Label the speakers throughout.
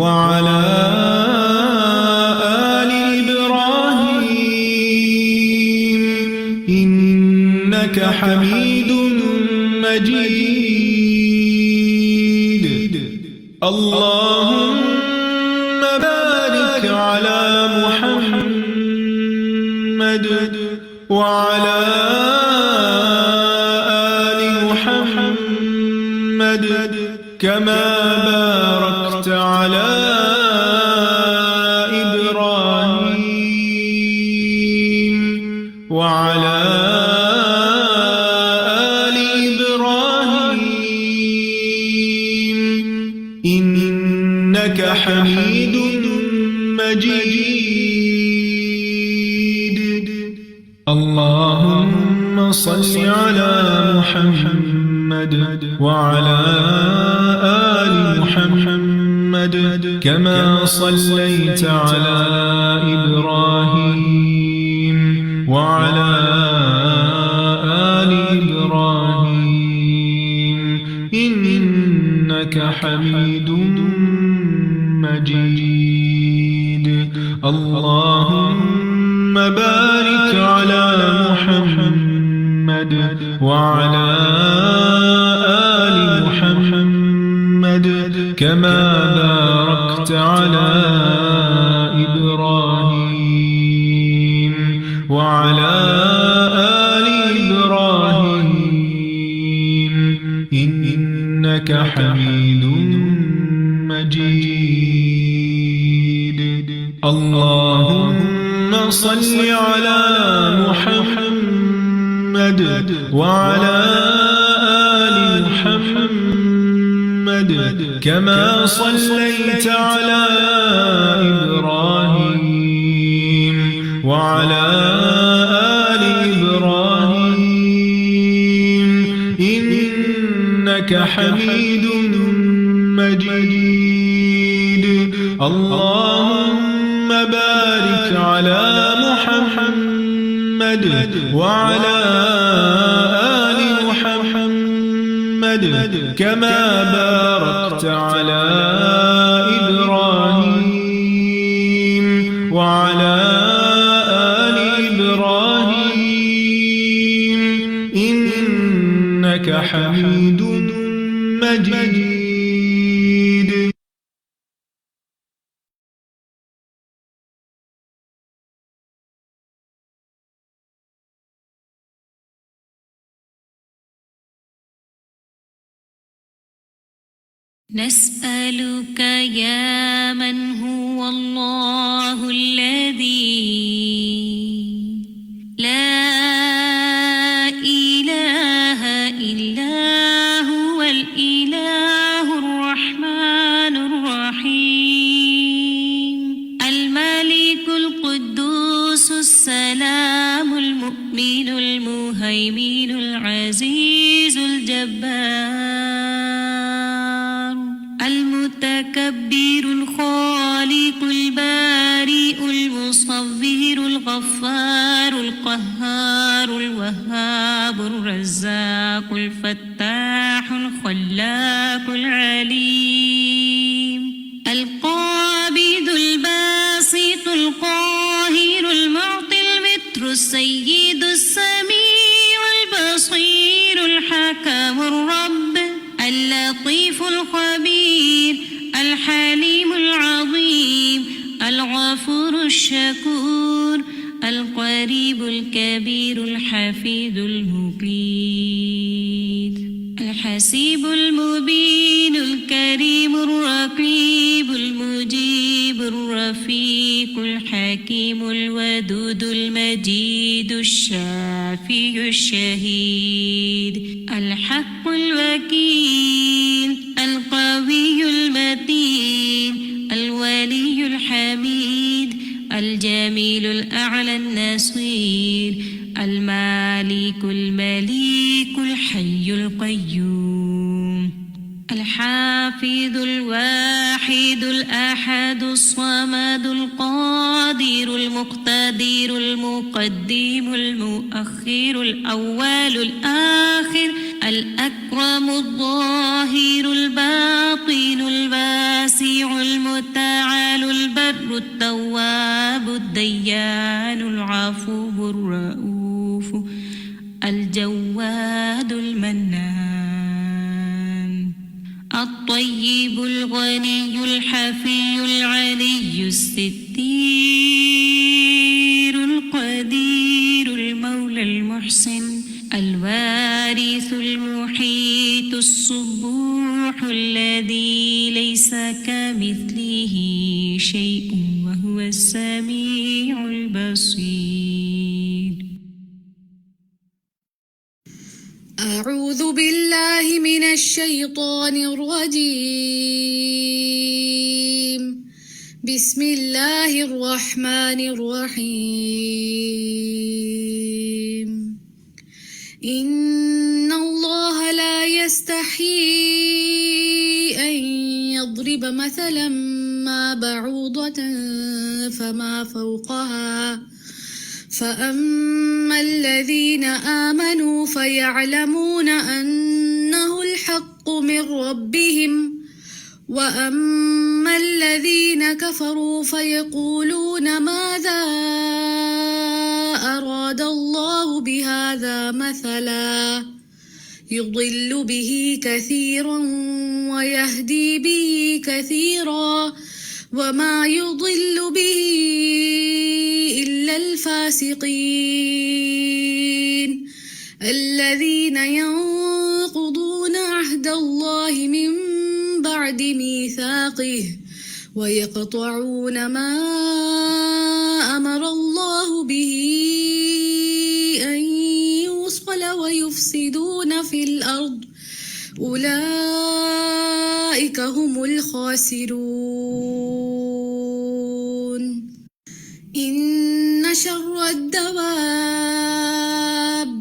Speaker 1: وعلى آل إبراهيم إنك حميد مجيد اللهم بارك على محمد وعلى آل محمد كما باركت على إبراهيم وعلى آل إبراهيم إنك حميد مجيد اللهم صل على محمد وعلى آل محمد كما صليت على إبراهيم وعلى آل إبراهيم إنك حميد مجيد اللهم بارك على محمد وعلى آل محمد كما باركت على إبراهيم وعلى آل إبراهيم إنك حميد مجيد اللهم صل على محمد وعلى آل محمد كما صليت على إبراهيم وعلى آل إبراهيم إنك حميد مجيد اللهم بارك على محمد وعلى آل محمد كما باركت على إبراهيم وعلى آل إبراهيم إنك حميد مجيد
Speaker 2: نسألك يا من هو الله الذي لا إله إلا هو الإله الرحمن الرحيم الملك القدوس السلام المؤمن المهيمن العزيز الجبار المتكبر الخالق البارئ المصور الغفار القهار الوهاب الرزاق الفتاح الخلاق العليم القابض الباسط القاهر المعطي المتر السيد السميع البصير الحكم الرب اللطيف الخبير الحليم العظيم الغفور الشكور القريب الكبير الحفيظ المقيت الحسيب المبين الكريم الرقيب المجيب الرفيق الحكيم الودود المجيد الشافي الشهيد الحق الوكيل القوي المتين الولي الحميد الجميل الأعلى النصير المالك المليك الحي القيوم الحافظ الواحد الأحد الصمد القادر المقتدر المقدم المؤخر الأول الآخر الأكبر الأكرم الظاهر الباطن الواسع المتعال البر التواب الديان العفو الرؤوف الجواد المنان الطيب الغني الحفي العلي الستير القدير المولى المحسن الوارث المحيط الصبوح الذي ليس كمثله شيء وهو السميع البصير.
Speaker 3: أعوذ بالله من الشيطان الرجيم. بسم الله الرحمن الرحيم. إن الله لا يستحيي أن يضرب مثلا ما بعوضة فما فوقها فأما الذين آمنوا فيعلمون أنه الحق من ربهم وأما الذين كفروا فيقولون ماذا أراد الله بهذا مثلا يضل به كثيرا ويهدي به كثيرا وما يضل به إلا الفاسقين الذين ينقضون عهد الله من بعد ميثاقه ويقطعون ما أمر الله به أن يوصل ويفسدون في الأرض أولئك هم الخاسرون. إن شر الدواب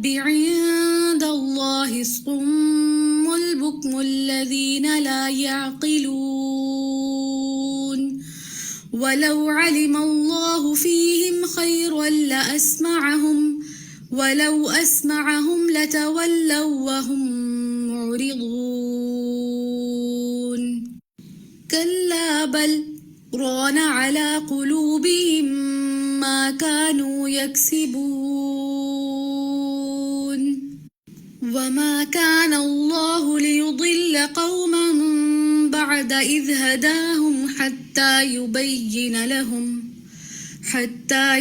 Speaker 3: عند الله الصم البكم الذين لا يعقلون ولو علم الله فيهم خيرا لأسمعهم ولو أسمعهم لتولوا وهم معرضون كلا بل ران على قلوبهم ما كانوا يكسبون وما كان الله ليضل قوما بعد إذ هداهم حتى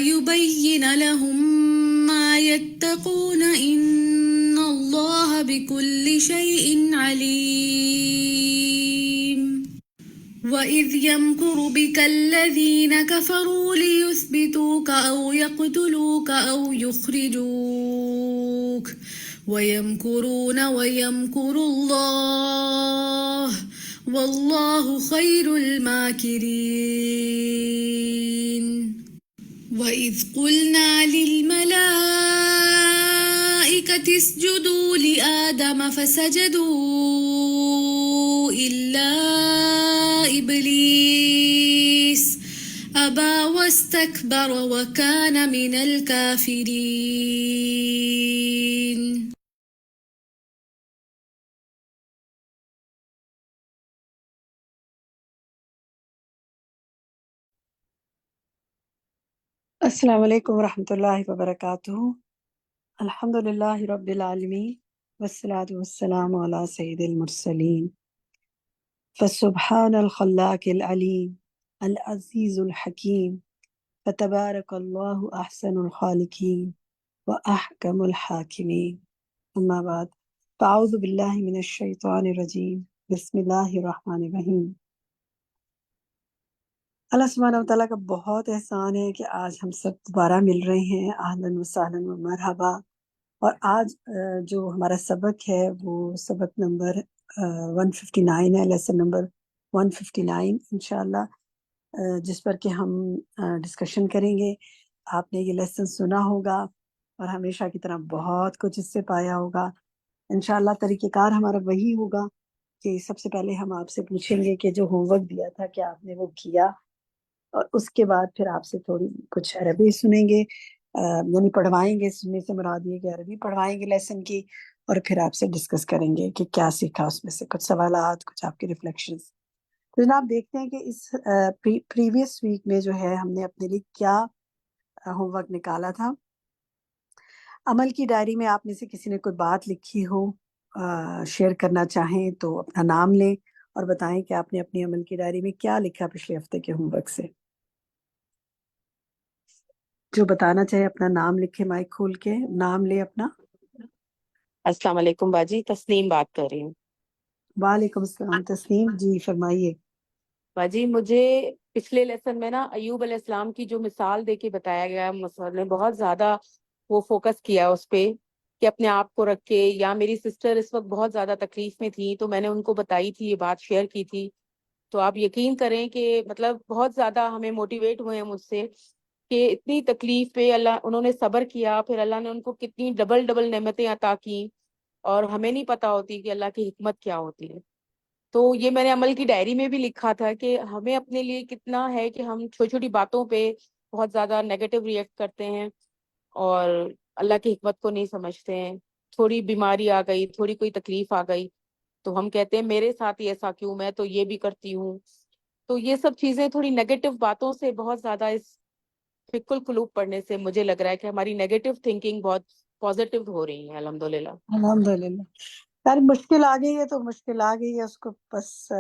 Speaker 3: يبين لهم ما يتقون إن الله بكل شيء عليم. وإذ يمكر بك الذين كفروا ليثبتوك أو يقتلوك أو يخرجوك ويمكرون ويمكر الله والله خير الماكرين. وإذ قلنا للملائكة اسجدوا لآدم فسجدوا إلا إبليس أبى واستكبر وكان من الكافرين.
Speaker 4: السلام علیکم ورحمۃ اللہ وبرکاتہ. الحمد للہ رب العالمین والصلاة والسلام علی سید المرسلین. فسبحان الخلاق العلیم العزیز الحکیم فتبارک اللہ احسن الخالقین واحکم الحاکمین. اما بعد فاعوذ باللہ من الشیطان الرجیم. بسم اللہ الرحمن الرحیم. اللہ سبحانہ وتعالیٰ کا بہت احسان ہے کہ آج ہم سب دوبارہ مل رہے ہیں. اہلاً و سہلاً و مرحبا. اور آج جو ہمارا سبق ہے وہ سبق نمبر 159 ہے، لیسن نمبر 159 انشاءاللہ، جس پر کہ ہم ڈسکشن کریں گے. آپ نے یہ لیسن سنا ہوگا اور ہمیشہ کی طرح بہت کچھ اس سے پایا ہوگا. انشاءاللہ طریقہ کار ہمارا وہی ہوگا کہ سب سے پہلے ہم آپ سے پوچھیں گے کہ جو ہوم ورک دیا تھا کہ آپ نے وہ کیا، اور اس کے بعد پھر آپ سے تھوڑی کچھ عربی سنیں گے، یعنی پڑھوائیں گے. سننے سے مراد یہ کہ عربی پڑھوائیں گے لیسن کی. اور پھر آپ سے ڈسکس کریں گے کہ کیا سیکھا اس میں سے، کچھ سوالات، کچھ آپ کے ریفلیکشنز۔ تو جناب دیکھتے ہیں کہ اس پریویس ویک میں جو ہے ہم نے اپنے لیے کیا ہوم ورک نکالا تھا۔ عمل کی ڈائری میں آپ میں سے کسی نے کوئی بات لکھی ہو، شیئر کرنا چاہیں تو اپنا نام لیں اور بتائیں کہ آپ نے اپنی عمل کی ڈائری میں کیا لکھا پچھلے ہفتے کے ہوم ورک سے۔ جو بتانا چاہے اپنا نام لکھے، مائک کھول کے نام لے اپنا۔
Speaker 5: السلام علیکم باجی، تسنیم بات کر رہی ہوں۔
Speaker 4: وعلیکم السلام تسنیم جی، فرمائیے۔
Speaker 5: باجی مجھے پچھلے لیسن میں نا ایوب علیہ السلام کی جو مثال دے کے بتایا گیا مسئلہ نے بہت زیادہ وہ فوکس کیا اس پہ کہ اپنے آپ کو رکھ کے، یا میری سسٹر اس وقت بہت زیادہ تکلیف میں تھی تو میں نے ان کو بتائی تھی، یہ بات شیئر کی تھی، تو آپ یقین کریں کہ مطلب بہت زیادہ ہمیں موٹیویٹ ہوئے ہیں مجھ سے کہ اتنی تکلیف پہ اللہ انہوں نے صبر کیا، پھر اللہ نے ان کو کتنی ڈبل ڈبل نعمتیں عطا کی، اور ہمیں نہیں پتا ہوتی کہ اللہ کی حکمت کیا ہوتی ہے۔ تو یہ میں نے عمل کی ڈائری میں بھی لکھا تھا کہ ہمیں اپنے لیے کتنا ہے کہ ہم چھوٹی چھوٹی باتوں پہ بہت زیادہ نیگیٹو ریئیکٹ کرتے ہیں اور اللہ کی حکمت کو نہیں سمجھتے ہیں۔ تھوڑی بیماری آ گئی، تھوڑی کوئی تکلیف آ گئی تو ہم کہتے ہیں میرے ساتھ ہی ایسا کیوں، میں تو یہ بھی کرتی ہوں۔ تو یہ سب چیزیں تھوڑی نیگیٹو باتوں سے بہت زیادہ اس فک القلوب پڑھنے سے مجھے لگ رہا ہے کہ ہماری نیگیٹو تھنکنگ بہت پازیٹیو ہو رہی ہے الحمدللہ۔
Speaker 4: الحمدللہ۔ یار مشکل آ گئی ہے تو مشکل آ گئی ہے، اس کو بس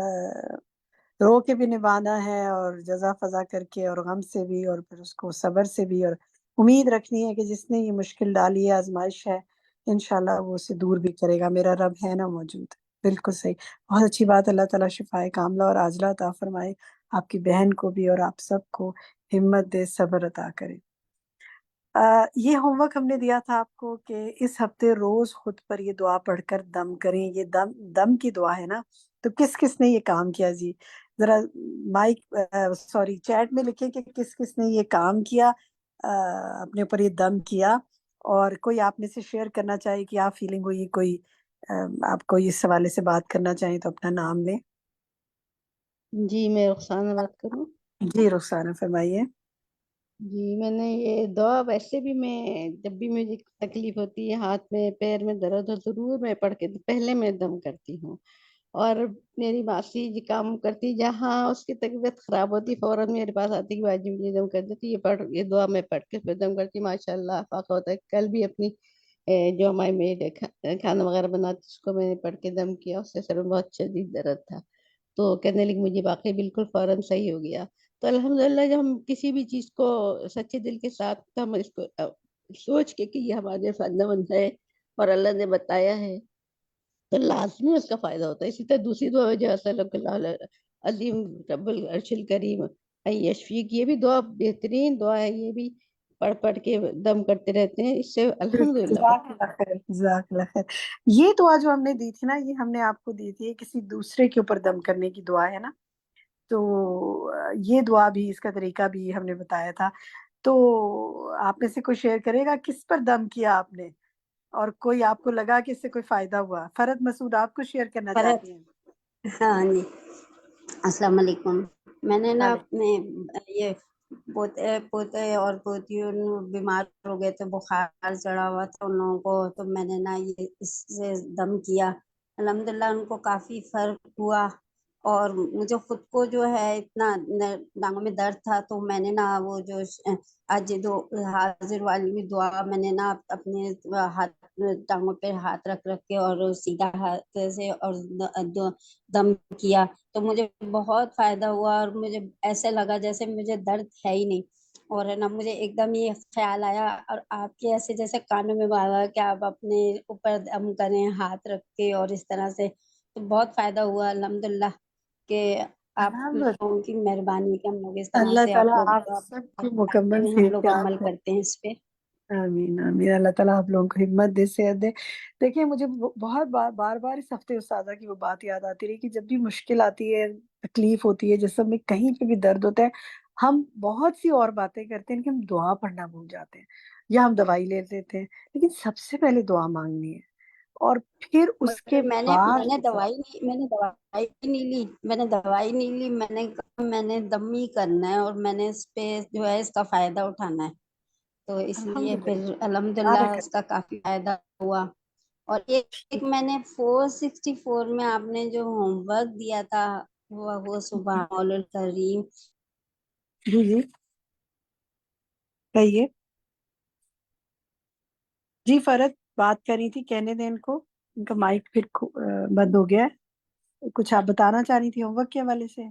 Speaker 4: رو کے بھی نبھانا ہے، اور جزا فضا کر کے، اور غم سے بھی، اور پھر اس کو صبر سے بھی، اور امید رکھنی ہے کہ جس نے یہ مشکل ڈالی ہے، آزمائش ہے، انشاءاللہ وہ اسے دور بھی کرے گا، میرا رب ہے نا موجود۔ بالکل صحیح، بہت اچھی بات۔ اللہ تعالیٰ شفائے کاملہ اور عاجلہ عطا فرمائے، آپ کی بہن کو بھی اور آپ سب کو ہمت دے، صبر عطا کرے۔ یہ ہوم ورک ہم نے دیا تھا آپ کو کہ اس ہفتے روز خود پر یہ دعا پڑھ کر دم کریں۔ یہ دم کی دعا ہے نا، تو کس کس نے یہ کام کیا جی؟ ذرا مائک سوری چیٹ میں لکھیں کہ کس کس نے یہ کام کیا، اپنے اوپر یہ دم کیا، اور کوئی آپ میں سے شیئر کرنا چاہے کہ آپ فیلنگ ہوئی، کوئی آپ کو اس حوالے سے بات کرنا چاہیں تو اپنا نام لیں۔
Speaker 6: جی میں رخسانہ بات کروں۔
Speaker 4: جی رخسانہ فرمائیے۔
Speaker 6: جی میں نے یہ دعا ویسے بھی میں جب بھی مجھے تکلیف ہوتی ہے، ہاتھ میں پیر میں درد ہو، ضرور میں پڑھ کے پہلے میں دم کرتی ہوں۔ اور میری ماسی جی کام کرتی، جہاں اس کی طبیعت خراب ہوتی فوراً میرے پاس آتی کہ باجی مجھے دم کر دیتی، یہ دعا میں پڑھ کے پھر دم کرتی، ماشاء اللہ افاقہ ہوتا ہے۔ کل بھی اپنی جو ہماری میڈ کھانا وغیرہ بناتی اس کو میں نے پڑھ کے دم کیا، اس سے سر میں بہت شدید درد تھا، تو کہنے لگی مجھے واقعی بالکل فوراً صحیح ہو گیا۔ تو الحمدللہ جب ہم کسی بھی چیز کو سچے دل کے ساتھ، ہم اس کو سوچ کے کہ یہ ہمارے فائدہ مند ہے اور اللہ نے بتایا ہے، تو لازمی اس کا فائدہ ہوتا ہے۔ اسی طرح دوسری دعا جو علیم رب العرش الکریم یشفیق، یہ بھی دعا بہترین دعا ہے، یہ بھی پڑھ کے دم کرتے رہتے ہیں، اس سے الحمدللہ۔
Speaker 4: جزاک اللہ خیر، جزاک اللہ خیر۔ یہ دعا جو ہم نے دی تھی نا، یہ ہم نے آپ کو دی تھی کسی دوسرے کے اوپر دم کرنے کی دعا ہے نا، تو یہ دعا بھی، اس کا طریقہ بھی ہم نے بتایا تھا۔ تو آپ میں سے کوئی شیئر کرے گا کس پر دم کیا آپ نے، اور کوئی آپ کو لگا کہ اس سے کوئی فائدہ ہوا؟ فرد مسعود آپ کو شیئر کرنا چاہتی ہیں؟
Speaker 7: ہاں جی، السلام علیکم۔ میں نے نا اپنے یہ پوتے اور پوتیوں بیمار ہو گئے تھے، بخار چڑھا ہوا تھا ان لوگوں کو، تو میں نے نا یہ اس سے دم کیا، الحمدللہ ان کو کافی فرق ہوا۔ اور مجھے خود کو جو ہے اتنا ٹانگوں میں درد تھا، تو میں نے نا وہ جو آج حاضر والی بھی دعا میں نے نا اپنے ہاتھ ٹانگوں پہ ہاتھ رکھ کے اور سیدھا ہاتھ سے اور دم کیا، تو مجھے بہت فائدہ ہوا، اور مجھے ایسے لگا جیسے مجھے درد ہے ہی نہیں۔ اور ہے نا مجھے ایک دم یہ خیال آیا، اور آپ کے ایسے جیسے کانوں میں بالا کہ آپ اپنے اوپر دم کریں ہاتھ رکھ کے، اور اس طرح سے تو بہت فائدہ ہوا الحمدللہ، کہ آپ لوگوں کی مہربانی کہ ہم لوگ اس طرح
Speaker 4: اللہ
Speaker 7: سے آپ
Speaker 4: تعالیٰ
Speaker 7: لوگ
Speaker 4: آپ سب کو مکمل
Speaker 7: ہم لوگ
Speaker 4: صحت
Speaker 7: عمل کرتے ہیں اس پہ۔
Speaker 4: آمین آمین۔ اللہ تعالیٰ آپ لوگوں کو ہمت دے، صحت دے۔ دیکھیں مجھے بہت بار بار اس ہفتے استاذہ کی وہ بات یاد آتی رہی کہ جب بھی مشکل آتی ہے، تکلیف ہوتی ہے، جسم میں کہیں پہ بھی درد ہوتا ہے، ہم بہت سی اور باتیں کرتے ہیں کہ ہم دعا پڑھنا بھول جاتے ہیں، یا ہم دوائی لے لیتے ہیں، لیکن سب سے پہلے دعا مانگنی ہے، اور پھر اس کے
Speaker 7: میں نے
Speaker 4: بعد
Speaker 7: دوائی نہیں لی، میں نے دم ہی کرنا ہے، اور میں نے اس پہ جو ہے اس کا فائدہ اٹھانا ہے، تو اس لیے
Speaker 4: الحمدللہ
Speaker 7: پھر الحمدللہ
Speaker 4: بارک
Speaker 7: اس کا کافی فائدہ ہوا۔ اور ایک میں نے 464 میں آپ نے جو ہوم ورک دیا تھا وہ سبحان الکریم.
Speaker 4: جی جی کہیے. جی فرد بات کری تھی، کہنے دیں ان کو، ان کا مائک پھر بند ہو گیا ہے. کچھ آپ بتانا چاہ رہی تھی ہوم ورک کے حوالے سے؟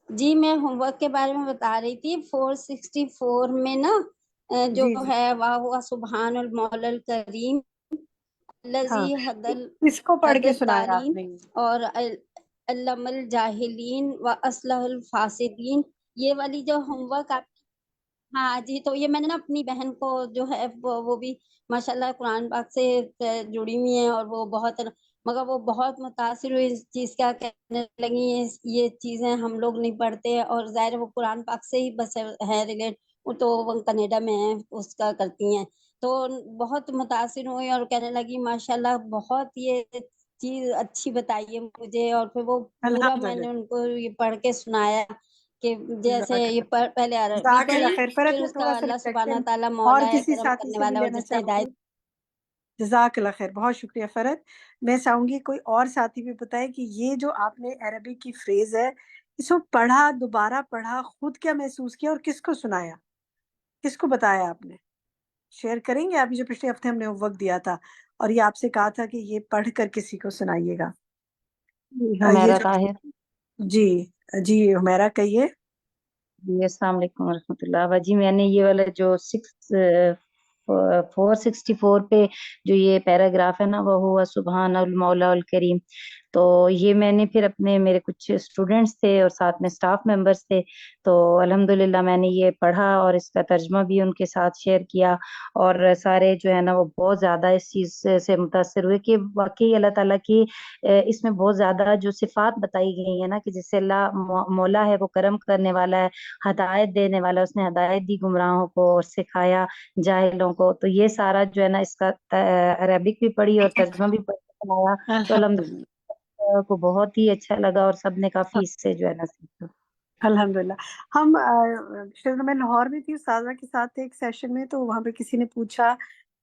Speaker 7: جی میں ہوم ورک کے بارے میں بتا رہی تھی. 464 میں نا جو
Speaker 4: جی جی
Speaker 7: ہے وہ سبحان المولا الکریم
Speaker 4: ہاں،
Speaker 7: الذی حد
Speaker 4: کس کو پڑھ کے سنایا آپ
Speaker 7: الدالین
Speaker 4: نے؟
Speaker 7: اور علم الجاہلین و اصلح الفاسدین. یہ والی جو ہوم ورک آپ، ہاں جی، تو یہ میں نے نا اپنی بہن کو جو ہے وہ بھی ماشاءاللہ قرآن پاک سے جڑی ہوئی ہیں، اور وہ بہت، مگر وہ بہت متاثر ہوئی اس چیز کا، کہنے لگی یہ چیزیں ہم لوگ نہیں پڑھتے، اور ظاہر ہے وہ قرآن پاک سے ہی بس ہے ریلیٹ. وہ تو وہ کینیڈا میں ہیں، اس کا کرتی ہیں، تو بہت متاثر ہوئی اور کہنے لگی ماشاءاللہ بہت یہ چیز اچھی بتائی ہے مجھے. اور پھر وہ پورا میں نے
Speaker 4: الحمدللہ.
Speaker 7: ان کو یہ پڑھ کے سنایا کہ جیسے
Speaker 4: جزاک
Speaker 7: یہ
Speaker 4: اللہ.
Speaker 7: پہلے عربی
Speaker 4: جزاک اللہ
Speaker 7: پڑھی،
Speaker 4: خیر. فرد
Speaker 7: پھر
Speaker 4: میں
Speaker 7: اس
Speaker 4: تھوڑا
Speaker 7: کا
Speaker 4: سا
Speaker 7: اللہ سبحانہ
Speaker 4: ریفلیکشن
Speaker 7: تعالیٰ
Speaker 4: اور
Speaker 7: مولا ہے،
Speaker 4: کسی
Speaker 7: کرم
Speaker 4: ساتھی
Speaker 7: کرنے
Speaker 4: سے بھی
Speaker 7: والا، اور
Speaker 4: لینا
Speaker 7: جس سے
Speaker 4: چاہوں
Speaker 7: ہدایت.
Speaker 4: گی. جزاک اللہ خیر، بہت شکریہ فرد. میں چاہوں گی کوئی اور ساتھی بھی بتائے کہ یہ جو آپ نے عربی کی فریز ہے، اس کو پڑھا، دوبارہ پڑھا، خود کیا محسوس کیا اور کس کو سنایا، کس کو بتایا آپ نے؟ شیئر کریں گے؟ ابھی جو پچھلے ہفتے ہم نے ہوم ورک دیا تھا اور یہ آپ سے کہا تھا کہ یہ پڑھ کر کسی کو سنائیے گا. یہ
Speaker 8: حمیرہ
Speaker 4: جو،
Speaker 8: طاہر.
Speaker 4: جی جی حمیرہ کہیے.
Speaker 8: جی السلام علیکم ورحمۃ اللہ. جی میں نے یہ والا جو 464 پہ جو یہ پیراگراف ہے نا، وہ ہوا سبحان المولا الکریم، تو یہ میں نے پھر اپنے، میرے کچھ اسٹوڈینٹس تھے اور ساتھ میں اسٹاف ممبرس تھے، تو الحمدللہ میں نے یہ پڑھا اور اس کا ترجمہ بھی ان کے ساتھ شیئر کیا، اور سارے جو ہے نا وہ بہت زیادہ اس چیز سے متاثر ہوئے کہ واقعی اللہ تعالیٰ کی اس میں بہت زیادہ جو صفات بتائی گئی ہیں نا، کہ جس سے اللہ مولا ہے وہ کرم کرنے والا ہے، ہدایت دینے والا، اس نے ہدایت دی گمراہوں کو اور سکھایا جاہلوں کو. تو یہ سارا جو ہے نا اس کا عربک بھی پڑھی اور ترجمہ بھی پڑھ کے سنایا، تو
Speaker 4: الحمدللہ.
Speaker 8: کو بہت ہی اچھا لگا اور سب نے کافی اس سے جو ہے نا سیکھا.
Speaker 4: الحمدللہ. ہم پچھلے دنوں میں لاہور میں تھی استاذہ کے ساتھ ایک سیشن میں، تو وہاں پہ کسی نے پوچھا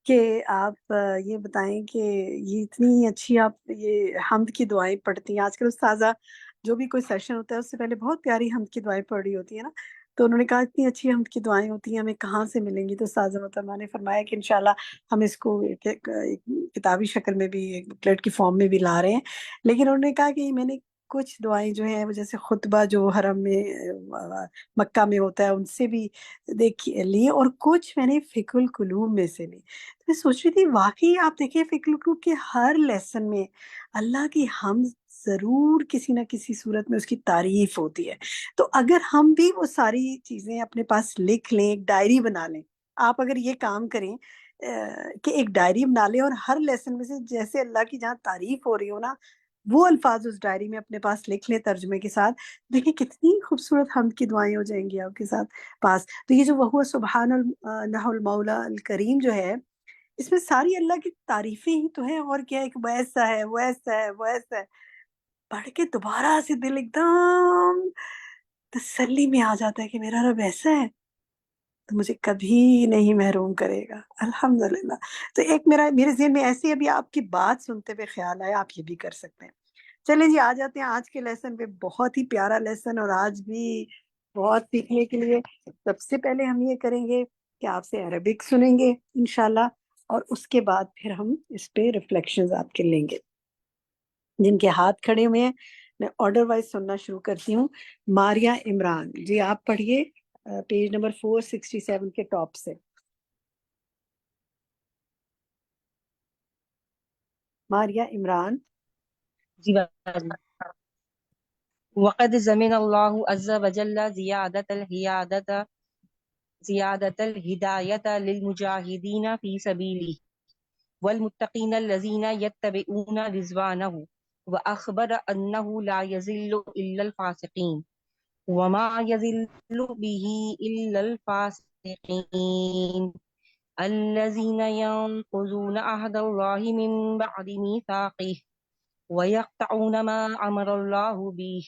Speaker 4: کہ آپ یہ بتائیں کہ یہ اتنی اچھی آپ یہ حمد کی دعائیں پڑھتی ہیں. آج کل استاذہ جو بھی کوئی سیشن ہوتا ہے اس سے پہلے بہت پیاری حمد کی دعائیں پڑھ رہی ہوتی ہیں نا، تو انہوں نے کہا اتنی اچھی حمد کی دعائیں ہوتی ہیں، ہمیں کہاں سے ملیں گی؟ تو استاذہ محترمہ نے فرمایا کہ انشاءاللہ ہم اس کو ایک کتابی شکل میں بھی، ایک بکلیٹ کی فارم میں بھی لا رہے ہیں. لیکن انہوں نے کہا کہ میں نے کچھ دعائیں جو ہیں وہ جیسے خطبہ جو حرم میں مکہ میں ہوتا ہے ان سے بھی دیکھی لی، اور کچھ میں نے فقہ القلوب میں سے لی. تو میں سوچ رہی تھی واقعی آپ دیکھیں فقہ القلوب کے ہر لیسن میں اللہ کی حمد ضرور کسی نہ کسی صورت میں اس کی تعریف ہوتی ہے. تو اگر ہم بھی وہ ساری چیزیں اپنے پاس لکھ لیں، ایک ڈائری بنا لیں، آپ اگر یہ کام کریں کہ ایک ڈائری بنا لیں اور ہر لیسن میں سے جیسے اللہ کی جہاں تعریف ہو رہی ہو نا، وہ الفاظ اس ڈائری میں اپنے پاس لکھ لیں ترجمے کے ساتھ، دیکھیں کتنی خوبصورت حمد کی دعائیں ہو جائیں گی آپ کے ساتھ پاس. تو یہ جو وہ سبحان اللہ المولا الکریم جو ہے، اس میں ساری اللہ کی تعریفیں ہی تو ہیں، اور کیا ہے کہ وہ ایسا ہے، وہ ایسا ہے، وہ ایسا ہے. پڑھ کے دوبارہ سے دل ایک دم تسلی میں آ جاتا ہے کہ میرا رب ایسا ہے تو مجھے کبھی نہیں محروم کرے گا. الحمدللہ. تو ایک میرے ذہن میں ایسے ابھی آپ کی بات سنتے ہوئے خیال آیا، آپ یہ بھی کر سکتے ہیں. چلیں جی آ جاتے ہیں آج کے لیسن پہ. بہت ہی پیارا لیسن اور آج بھی بہت سیکھنے کے لیے. سب سے پہلے ہم یہ کریں گے کہ آپ سے عربک سنیں گے انشاءاللہ، اور اس کے بعد پھر ہم اس پہ ریفلیکشنز آپ کے لیں گے. جن کے ہاتھ کھڑے ہوئے ہیں میں آرڈر وائز سننا شروع کرتی ہوں. ماریا عمران جی آپ پڑھیے پیج نمبر 467 کے ٹاپ سے. ماریا عمران.
Speaker 9: جی بات. وقد زمن اللہ عز وجل زیادت الہدایت للمجاہدین فی سبیلہ والمتقین الذین یتبعون رضوانہ وأخبر أنه لا يذل إلا الفاسقين وما يذل به إلا الفاسقين الذين ينقضون عهد الله من بعد ميثاقه ويقطعون ما أمر الله به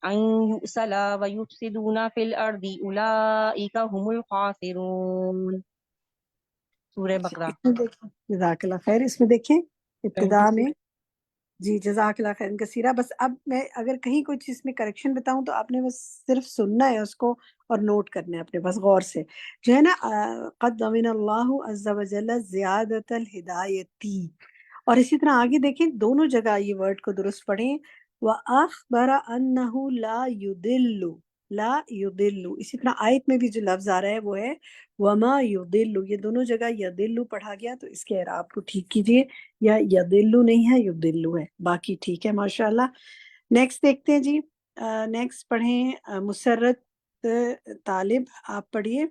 Speaker 9: أن يؤصل ويفسدون في الأرض أولئك هم الخاسرون. سورہ بقرہ.
Speaker 4: اس میں دیکھیں جزاک اللہ خیر، اس میں دیکھیں ابتدا میں جی جزاک اللہ خیر کثیرہ. بس اب میں اگر کہیں کوئی چیز میں کریکشن بتاؤں تو آپ نے بس صرف سننا ہے اس کو اور نوٹ کرنا ہے اپنے پاس غور سے. جو ہے نا قد ضمن اللہ عز وجل زیادت الہدایتی، اور اسی طرح آگے دیکھیں دونوں جگہ یہ ورڈ کو درست پڑھیں. وَأَخْبَرَ أَنَّهُ لَا يُضِلُّ لا يضل. اسی طرح آیت میں بھی جو لفظ آ رہا ہے وہ ہے وما يضل، یہ دونوں جگہ یضل پڑھا گیا تو اس کے اعراب کو ٹھیک کیجئے، یا یضل نہیں ہے یضل ہے، باقی ٹھیک ہے ماشاءاللہ. نیکسٹ دیکھتے ہیں جی. نیکسٹ پڑھیں مسرت طالب، آپ پڑھیے.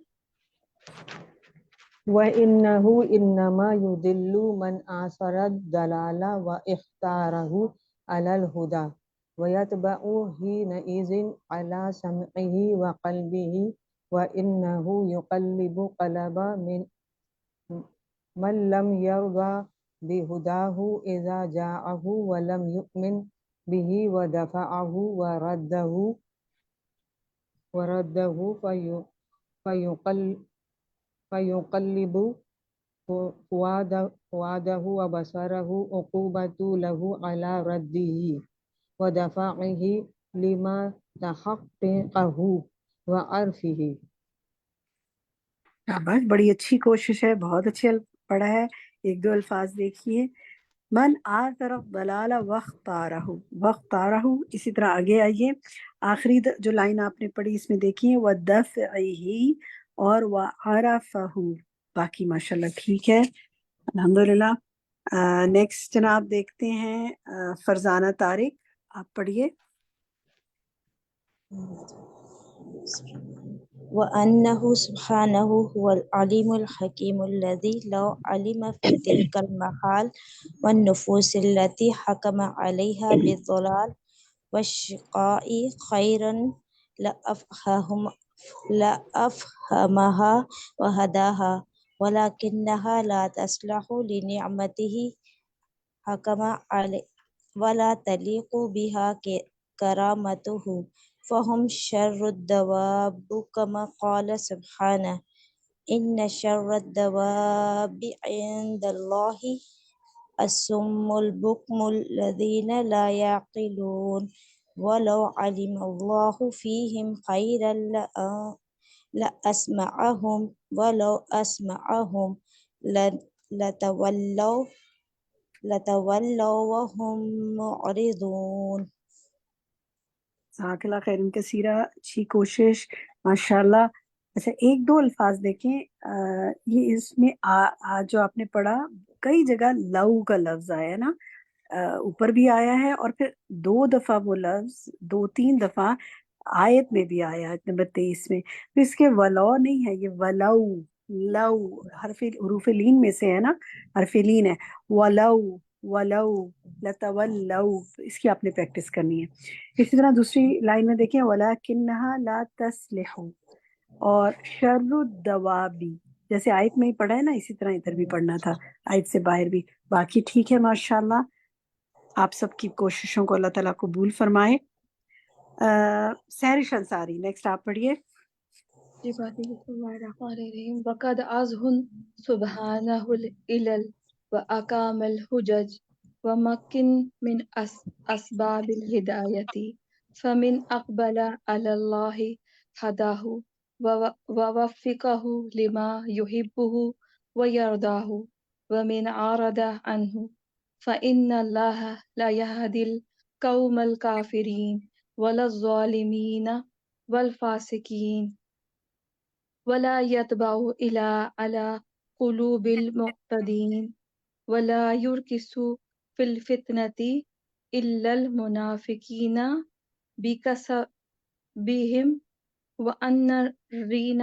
Speaker 9: وَإِنَّهُ إِنَّمَا يُضِلُّ مَنْ آثَرَ الضَّلَالَ وَاخْتَارَهُ عَلَى الْهُدَى وَيَتْبَعُ حِينَئِذٍ عَلَى سَمْعِهِ وَقَلْبِهِ وَإِنَّهُ يُقَلِّبُ قَلَبَ مَنْ لَمْ يَرْضَى بِهُدَاهُ إِذَا جَاءَهُ وَلَمْ يُؤْمِنْ بِهِ وَدَفَعَهُ وَرَدَّهُ فيقلب فؤاده وبصره عقوبة له على رده ودفعه لما تحققه وعرفه.
Speaker 4: بس بڑی اچھی کوشش ہے، بہت اچھے پڑھا ہے. ایک دو الفاظ دیکھیے. من آثر الضلال واختارہ، اسی طرح آگے آئیے آخری جو لائن آپ نے پڑھی اس میں دیکھیے وَدَفْعِهِ اور وَعَرَفَهُ. باقی ماشاءاللہ ٹھیک ہے الحمدللہ. نیکسٹ جناب دیکھتے ہیں فرزانہ طارق، آپ پڑھیے.
Speaker 10: وأنه سبحانه هو العليم الحكيم الذي لو علم في تلك المحال والنفوس التي حكم عليها بالضلال والشقاء خيرا لأفهمها وهداها، ولكنها لا تصلح لنعمته حكم عليه ولا تليق بها كرامته، فهم شر الدواب كما قال سبحانه إن شر الدواب عند الله الصم البكم الذين لا يعقلون ولو علم الله فيهم خيرا لأسمعهم ولو أسمعهم لتولوا وهم معرضون.
Speaker 4: جزاک اللہ خیر کثیرہ، اچھی کوشش ماشاءاللہ. اچھا ایک دو الفاظ دیکھیں. یہ اس میں جو آپ نے پڑھا کئی جگہ لو کا لفظ آیا نا، اوپر بھی آیا ہے اور پھر دو دفعہ وہ لفظ 2-3 دفعہ آیت میں بھی آیا ہے نمبر 23 میں. تو اس کے ولو نہیں ہے، یہ ولو، لو حروف لین میں سے ہے نا، حرف لین ہے. ولو لتولو، اس کی آپ نے پریکٹس کرنی ہے. اسی طرح دوسری لائن میں دیکھیں وَلَكِنَّهَا لَا تَصْلِحُ اور شر الدوابی، جیسے آیت میں ہی پڑھا ہے نا اسی طرح ادھر بھی پڑھنا تھا آیت سے باہر بھی. باقی ٹھیک ہے ماشاءاللہ. آپ سب کی کوششوں کو اللہ تعالیٰ قبول فرمائے. سحرش انصاری نیکسٹ آپ پڑھیے.
Speaker 11: جی بسم اللہ الرحمن الرحیم. وقد ازہن سبحانہ العلل واقام الحجج ومکن من اسباب الہدایت فمن اقبل علی اللہ ہداہ ووفقہ لما یحبہ ویرضاہ ومن عارض عنہ فإن اللہ لا يهدي القوم الكافرین ولا الظالمین والفاسقین ولا يتبع إلى على قلوب المعتدين ولا يركس في الفتنة إلا المنافقين بكسبهم وأن الرين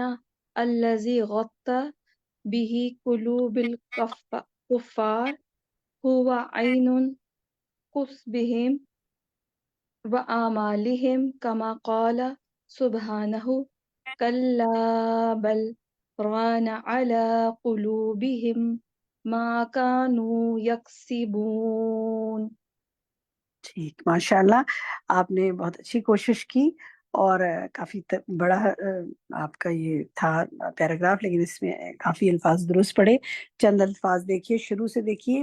Speaker 11: الذي غطى به قلوب الكفار هو عين كسبهم وأعمالهم كما قال سبحانه كلا بل ران على قلوبهم ما كانوا يكسبون.
Speaker 4: ٹھیک ماشاءاللہ، آپ نے بہت اچھی کوشش کی اور کافی بڑا آپ کا یہ تھا پیراگراف، لیکن اس میں کافی الفاظ درست پڑے. چند الفاظ دیکھیے، شروع سے دیکھیے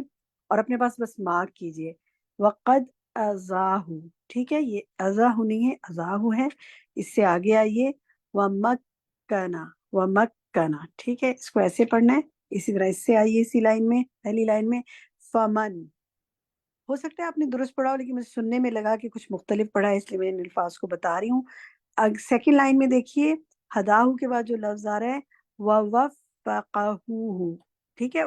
Speaker 4: اور اپنے پاس بس مارک کیجئے. وقد ازاہو، ٹھیک ہے، یہ ازاہو نہیں ہے، ازاہو ہے. اس سے آگے آئیے، ومکنا، ومکنا، ٹھیک ہے، اس کو ایسے پڑھنا ہے. اسی طرح اس سے آئیے، اسی لائن میں، پہلی لائن میں، فمن. ہو سکتا ہے آپ نے درست پڑھا ہو، لیکن مجھے سننے میں لگا کہ کچھ مختلف پڑھا ہے، اس لیے میں ان الفاظ کو بتا رہی ہوں. سیکنڈ لائن میں دیکھیے، ہداہو کے بعد جو لفظ آ رہا ہے ووفقہو، ٹھیک ہے،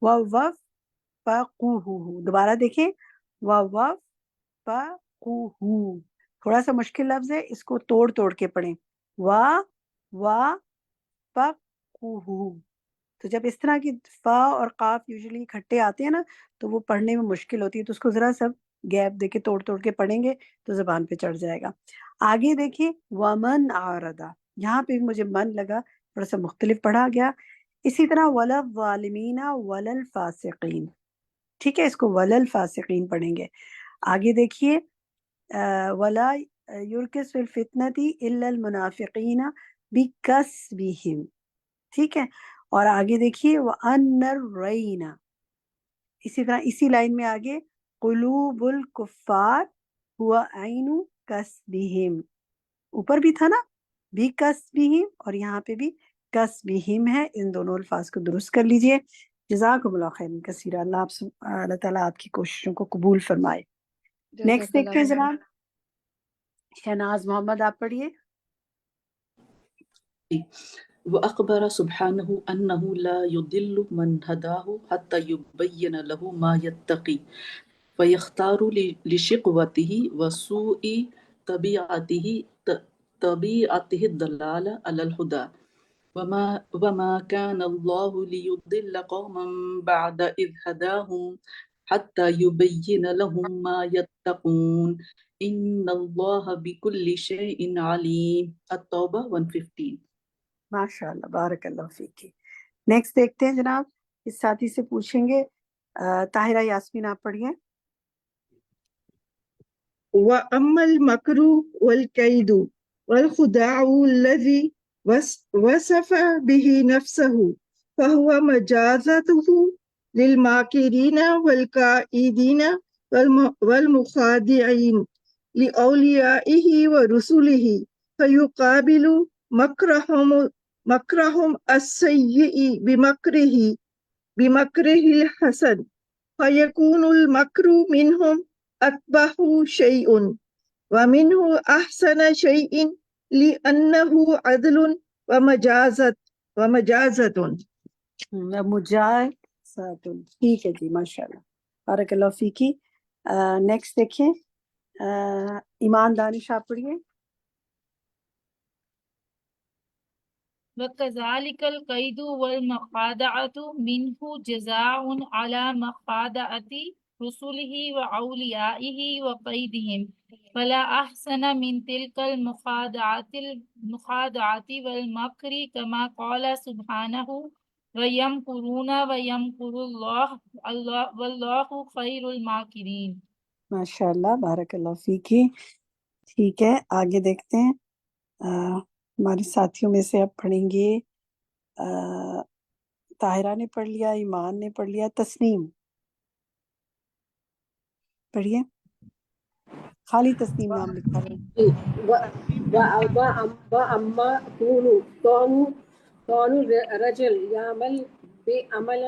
Speaker 4: ووفقہو. دوبارہ دیکھیں، ووفقہو. تھوڑا سا مشکل لفظ ہے، اس کو توڑ توڑ کے پڑھیں. ووفقہو. تو جب اس طرح کی فا اور قاف یوزلی اکٹھے آتے ہیں نا، تو وہ پڑھنے میں مشکل ہوتی ہے، تو اس کو ذرا سا گیپ دے کے توڑ توڑ کے پڑھیں گے تو زبان پہ چڑھ جائے گا. آگے دیکھیں، ومن آردا، یہاں پہ بھی مجھے من لگا، تھوڑا سا مختلف پڑھا گیا. اسی طرح ولا الظالمین ولا الفاسقین، ٹھیک ہے، اس کو ولا الفاسقین پڑھیں گے. آگے دیکھیے، ولا یرکس فی الفتنۃ الا المنافقین بکسبہم، ٹھیک ہے. اور آگے دیکھیے، وَأَنَّ الرَّيْنَ، اسی طرح اسی لائن میں آگے، قلوب الکفار ہوا عین کسبہم، اوپر بھی تھا نا بھی کسبہم، اور یہاں پہ بھی کسبہم ہے. ان دونوں الفاظ کو درست کر لیجئے. جزاکم اللہ خیر کثیرا. اللہ تعالیٰ آپ کی کوششوں کو قبول فرمائے. نیکسٹ
Speaker 11: جزاک اللہ
Speaker 4: دیکھتے ہیں
Speaker 11: خیر.
Speaker 4: جناب، شہناز محمد، آپ پڑھیے.
Speaker 12: وأخبر سبحانه أنه لا يضل من هداه حتى يبين له ما يتقي فيختار لشقوته وسوء طبيعته الضلال على الهدى وما كان الله ليضل قوما بعد إذ هداهم حتى يبين لهم ما يتقون إن الله بكل شيء عليم. التوبة 115.
Speaker 4: ماشاء اللہ، بارک اللہ فیکی. نیکسٹ دیکھتے ہیں جناب، اس ساتھی سے پوچھیں گے. طاہرہ یاسمین، آپ پڑھیے.
Speaker 13: وَأَمَّا الْمَكْرُ وَالْكَيْدُ وَالْخُدَاعُ الَّذِي وَصَفَ بِهِ نَفْسَهُ فَهُوَ مَجَازَتُهُ لِلْمَاكِرِينَ وَالْكَائِدِينَ وَالْمُخَادِعِينَ لِأَوْلِيَائِهِ وَرُسُلِهِ فَيُقَابِلُ مَكْرَهُمْ السَّيِّئِ بِمَكْرِهِ الْحَسَنِ فَيَكُونُ الْمَكْرُ مِنْهُمْ أَقْبَحُ شَيْءٌ وَمِنْهُ أَحْسَنَ شَيْءٍ لِأَنَّهُ عَدْلٌ وَمَجَازَةٌ.
Speaker 4: ٹھیک ہے جی، ماشاء اللہ، بارک اللہ فیکی. نیکسٹ دیکھیں، ایمان دانش، آپ پڑھیے.
Speaker 14: وَكَذَلِكَ الْقَيْدُ وَالْمُخَادَعَةُ مِنْهُ جَزَاءٌ عَلَى مُخَادَعَةِ رُسُلِهِ وَأَوْلِيَائِهِ وَقَيْدِهِمْ فَلَا أَحْسَنَ مِنْ تِلْكَ الْمُخَادَعَةِ وَالْمَكْرِ كَمَا قَالَ سُبْحَانَهُ وَيَمْكُرُونَ وَيَمْكُرُ اللَّهُ وَاللَّهُ خَيْرُ الْمَاكِرِينَ.
Speaker 4: ماشاء اللہ، بارک اللہ فیکی. ٹھیک ہے، آگے دیکھتے ہیں. ہمارے ساتھیوں میں سے اب پڑھیں گے، طاہرہ نے پڑھ لیا، ایمان نے پڑھ لیا، تسنیم پڑھیے. خالی تسنیم نام لکھا ہے.
Speaker 15: وأما كون الرجل يعمل بعمل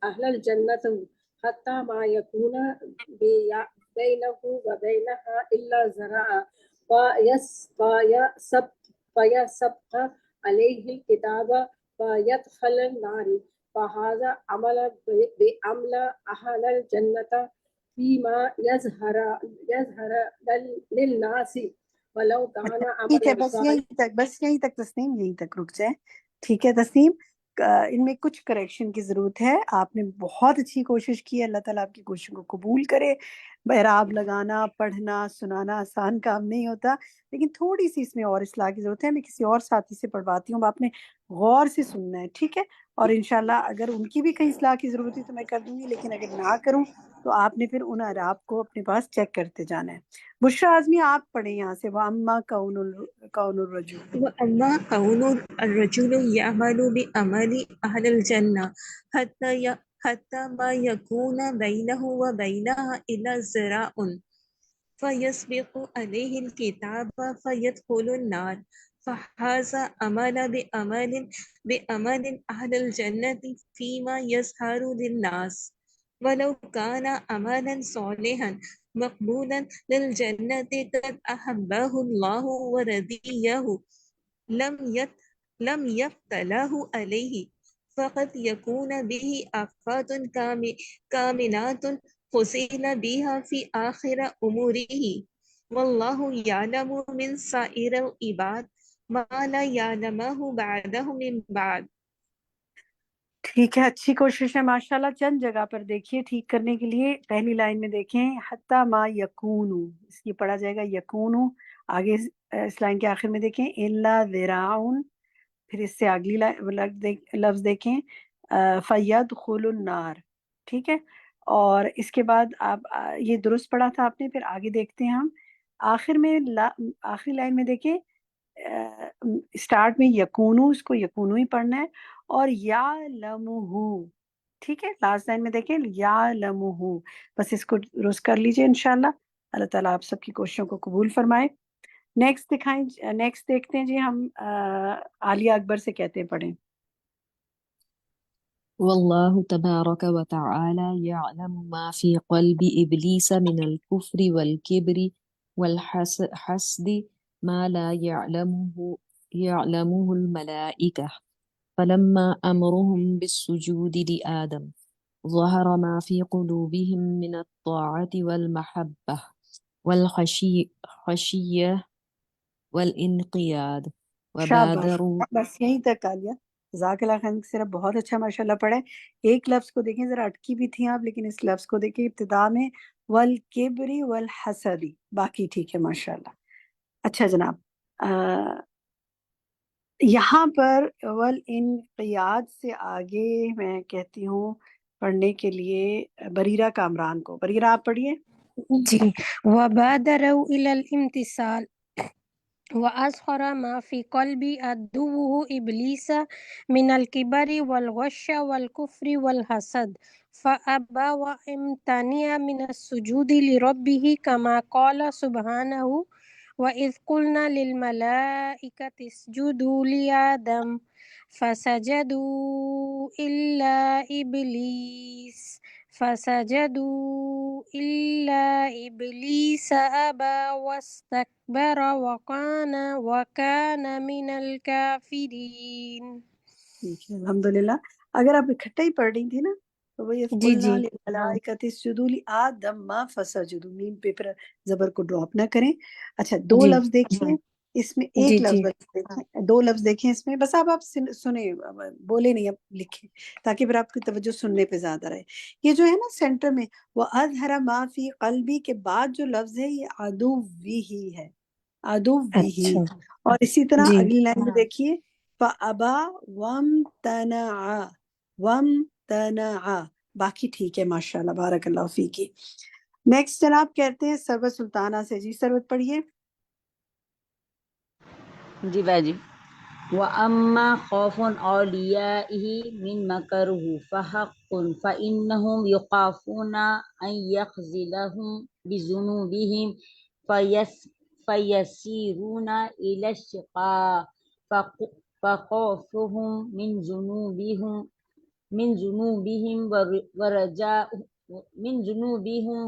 Speaker 15: أهل الجنة حتى ما يكون بينه وبينها إلا ذراع فيسبق عليه الكتاب فيدخل النار فهذا عمل بعمل أهل الجنة فيما يظهر للناس ولو كان
Speaker 4: ٹھیک ہے،
Speaker 15: عملا
Speaker 4: بس یہیں تک تسنیم، یہیں تک رک جائے. ٹھیک ہے تسنیم، ان میں کچھ کریکشن کی ضرورت ہے. آپ نے بہت اچھی کوشش کی ہے، اللہ تعالیٰ آپ کی کوششوں کو قبول کرے. اعراب لگانا، پڑھنا سنانا آسان کام نہیں ہوتا، لیکن تھوڑی سی اس میں اور اصلاح کی ضرورت ہے. میں کسی اور ساتھی سے پڑھواتی ہوں، آپ نے غور سے سننا ہے، ٹھیک ہے؟ اور انشاءاللہ اگر ان کی بھی کہیں اصلاح کی ضرورت ہے تو میں کر دوں گی، لیکن اگر نہ کروں تو آپ نے پھر ان اعراب کو اپنے پاس چیک کرتے جانا ہے. بشرا اعظمی آپ پڑھیں یہاں سے. وَأَمَّا كَوْنُ الرَّجُلِ
Speaker 16: وأما كون الرجل يعمل بعمل أهل الجنة حتى ما يكون بينه وبينها إلا ذراع فيسبق عليه الكتاب فيدخل النار فهذا عمل بعمل أهل الجنة فيما يظهر للناس ولو كان عملا صالحا مقبولا للجنة قد أحبه الله ورضيه لم يفتله عليه فقد يكون به آفات كامنات فصيل بها في آخر أموره والله يعلم من سائر العباد ما لا يعلمه بعده من بعد.
Speaker 4: ٹھیک ہے، اچھی کوشش ہے ماشاءاللہ. چند جگہ پر دیکھیے ٹھیک کرنے کے لیے. پہلی لائن میں دیکھیں حتی ما یکونو، اس کی پڑھا جائے گا یکونو. آگے اس لائن کے آخر میں دیکھیں الا ذراعن، پھر اس سے اگلی لفظ دیکھیں فیدخل النار، ٹھیک ہے؟ اور اس کے بعد آپ یہ درست پڑھا تھا آپ نے. پھر آگے دیکھتے ہیں ہم آخر میں آخری لائن میں دیکھیں اسٹارٹ میں یکونو، اس کو یکونو ہی پڑھنا ہے، اور یعلمہ، ٹھیک ہے؟ لاسٹ لائن میں دیکھیں یعلمہ، بس اس کو درست کر لیجئے انشاءاللہ. اللہ تعالیٰ آپ سب کی کوششوں کو قبول فرمائے. نیکسٹ دیکھتے ہیں جی ہم عالیہ اکبر سے کہتے ہیں پڑھیں.
Speaker 17: والله تبارك وتعالى يعلم ما في قلب إبليس من الكفر والكبر والحسد ما لا يعلمه الملائكة فلما أمرهم بالسجود لآدم ظهر ما في قلوبهم من الطاعة والمحبة والخشية والانقياد
Speaker 4: شاباش،
Speaker 17: وبادروا.
Speaker 4: بس یہیں تک عالیہ. جزاک اللہ خیر. صرف بہت اچھا ماشاءاللہ پڑھا ہے. ایک لفظ کو دیکھیں، ذرا اٹکی بھی تھیں آپ، لیکن اس لفظ کو دیکھیں ابتدا میں والکبری والحسدی، باقی ٹھیک ہے ماشاءاللہ. اچھا جناب، یہاں پر والانقیاد سے آگے میں کہتی ہوں پڑھنے کے لیے بریرہ کامران کو. بریرہ آپ پڑھیے.
Speaker 18: جی. وبادروا إلى الامتثال وأظهر ما في قلب عدوه إبليس من الكبر والغش والكفر والحسد فأبى وامتنع من السجود لربه كما قال سبحانه وإذ قلنا للملائكة اسجدوا لآدم فسجدوا إلا إبليس أبى واستكبر وكان من الكافرين.
Speaker 4: ٹھیک ہے الحمدللہ. اگر آپ اکٹھے ہی پڑھ رہی تھی نا تو وہی
Speaker 18: جی
Speaker 4: قلنا
Speaker 18: جی
Speaker 4: للملائکۃ اسجدوا لآدم فسجدوا، میم پہ پھر زبر کو ڈراپ نہ کریں. اچھا دو
Speaker 18: جی
Speaker 4: لفظ دیکھیں اس میں،
Speaker 18: جی
Speaker 4: ایک
Speaker 18: جی
Speaker 4: لفظ دیکھیں، دو لفظ دیکھیں اس میں. بس آپ سنیں، بولے نہیں، اب لکھیں تاکہ پھر آپ کی توجہ سننے پہ زیادہ رہے. یہ جو ہے نا سینٹر میں وَأَظْهَرَ مَا فِي قَلْبِي کے بعد جو لفظ ہے یہ عَدُوِّهِ ہے، عَدُوِّهِ.
Speaker 18: اچھا
Speaker 4: اور اسی طرح
Speaker 18: جی
Speaker 4: اگلی لائن میں دیکھیے فَأَبَى وَامْتَنَعَ، باقی ٹھیک ہے ماشاءاللہ. بارک اللہ فیکی. نیکسٹ جناب کہتے ہیں سربت سلطانہ سے. جی سربت پڑھیے.
Speaker 19: جی باجی. وَأَمَّا خَوْفُ أَوْلِيَائِهِ مِنْ مَكْرِهِ فَحَقٌّ فَإِنَّهُمْ يَخَافُونَ أَنْ يَخْذِلَهُمْ بِذُنُوبِهِمْ فَيَسِيرُونَ إِلَى الشِّقَاءِ فَخَوْفُهُمْ من ذنوبهم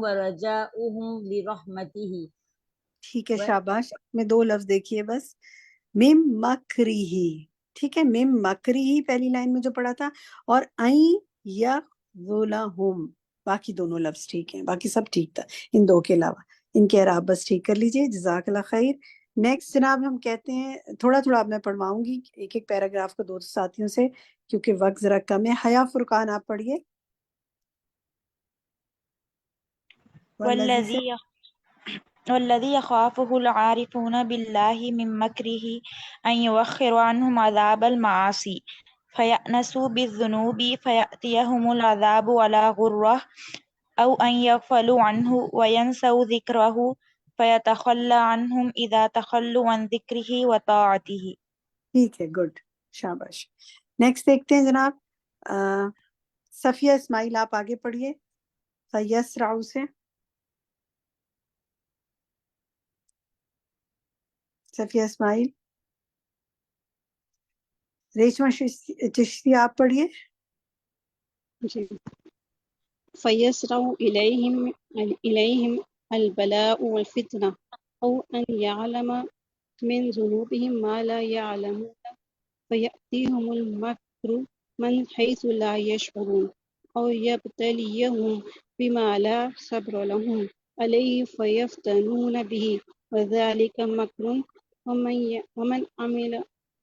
Speaker 19: ورجاؤهم
Speaker 4: ٹھیک ہے
Speaker 19: لرحمته.
Speaker 4: شاباش. میں دو لفظ دیکھیے بس. مم مکری، ٹھیک ہے، مم مکری پہلی لائن میں جو پڑھا تھا، اور این یغذلہم، باقی دونوں لفظ ٹھیک ہیں، باقی سب ٹھیک تھا ان دو کے علاوہ. ان کے اعراب بس ٹھیک کر لیجئے. جزاک اللہ خیر. نیکسٹ جناب ہم کہتے ہیں تھوڑا تھوڑا اب میں پڑھواؤں گی ایک ایک پیراگراف کو دو ساتھیوں سے کیونکہ وقت ذرا کم ہے. حیا فرقان آپ پڑھیے. والذی سے
Speaker 20: والذي يخافه العارفون بالله من مكره أن يوخر عنهم عذاب المعاصي فيأنسوا بالذنوب فيأتيهم العذاب على غرة أو أن يغفلوا عنه وينسوا ذكره فيتخلى عنهم إذا تخلوا عن ذكره وطاعته.
Speaker 4: ٹھیک ہے، گڈ، شاباش. نیکسٹ دیکھتے ہیں جناب، صفیہ اسماعیل آپ آگے پڑھیے فیسرع سے. صفیہ اسماعیل. ریشمہ چشتی آپ پڑھیے.
Speaker 21: جی. فيسرع إليهم البلاء والفتنة أو أن يعلم من ذنوبهم ما لا يعلمون فيأتيهم المكر من حيث لا يشعرون أو يبتليهم بما لا صبر لهم عليه فيفتنون به وذلك مكر ومن عمل